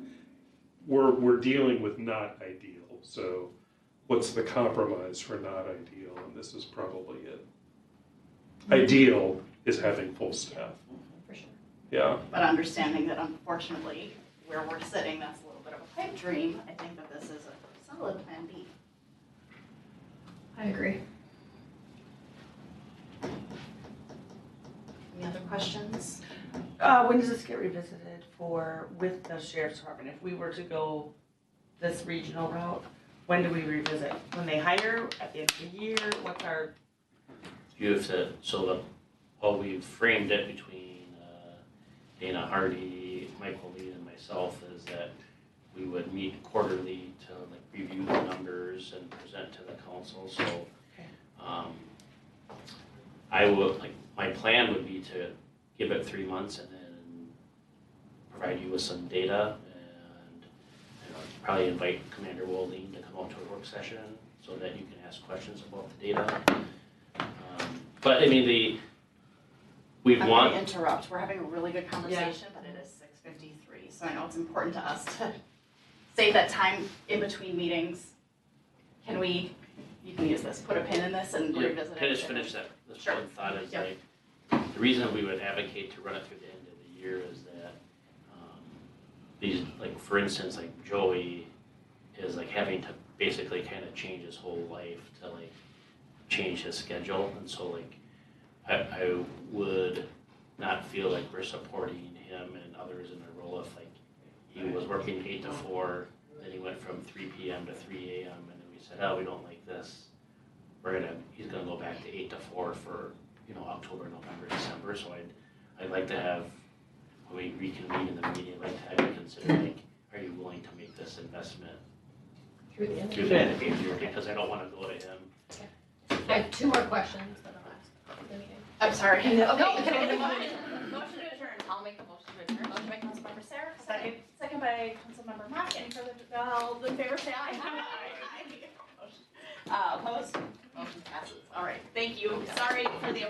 [SPEAKER 3] We're dealing with not ideal, so what's the compromise for not ideal? And this is probably it. Ideal is having full staff.
[SPEAKER 7] For sure.
[SPEAKER 3] Yeah.
[SPEAKER 5] But understanding that unfortunately, where we're sitting, that's a little bit of a pipe dream, I think that this is a solid plan B.
[SPEAKER 1] I agree.
[SPEAKER 5] Any other questions?
[SPEAKER 4] When does this get revisited with the sheriff's department? If we were to go this regional route, when do we revisit? When they hire, at the end of the year, what's our?
[SPEAKER 2] You have to, how we've framed it between Dana Hardy, Michael Lee, and myself is that we would meet quarterly to like review the numbers and present to the council. So I would, my plan would be to give it 3 months and then provide you with some data and probably invite Commander Wolding to come out to a work session so that you can ask questions about the data. But I mean, we
[SPEAKER 5] I'm
[SPEAKER 2] want.
[SPEAKER 5] going to interrupt. We're having a really good conversation, but it is 6:53, so I know it's important to us to save that time in between meetings. You can use this, put a pin in this and revisit it.
[SPEAKER 2] Can I just finish that? This
[SPEAKER 5] Sure.
[SPEAKER 2] one thought is
[SPEAKER 5] Yep.
[SPEAKER 2] the reason we would advocate to run it through the end of the year is that these, like for instance, like Joey is like having to basically kind of change his whole life to like change his schedule, and so like I would not feel like we're supporting him and others in their role if like he was working 8 to 4, then he went from 3 p.m. to 3 a.m. and then we said, oh, we don't like this. He's gonna go back to 8 to 4 for October, November, December. So I'd like to have, when we reconvene in the meeting, I'd like to have you consider like, are you willing to make this investment
[SPEAKER 1] Through the end.
[SPEAKER 2] through the end of the year? Because I don't want to go to him.
[SPEAKER 1] I have 2 more questions that I'll ask.
[SPEAKER 5] I'm sorry.
[SPEAKER 1] Okay.
[SPEAKER 5] Motion to adjourn.
[SPEAKER 7] I'll make a motion to adjourn.
[SPEAKER 5] Motion by Councilmember Sarah, second by by Councilmember Mock. Any further, all in favor, say aye. Opposed? Motion passes. All right, thank you. Sorry for the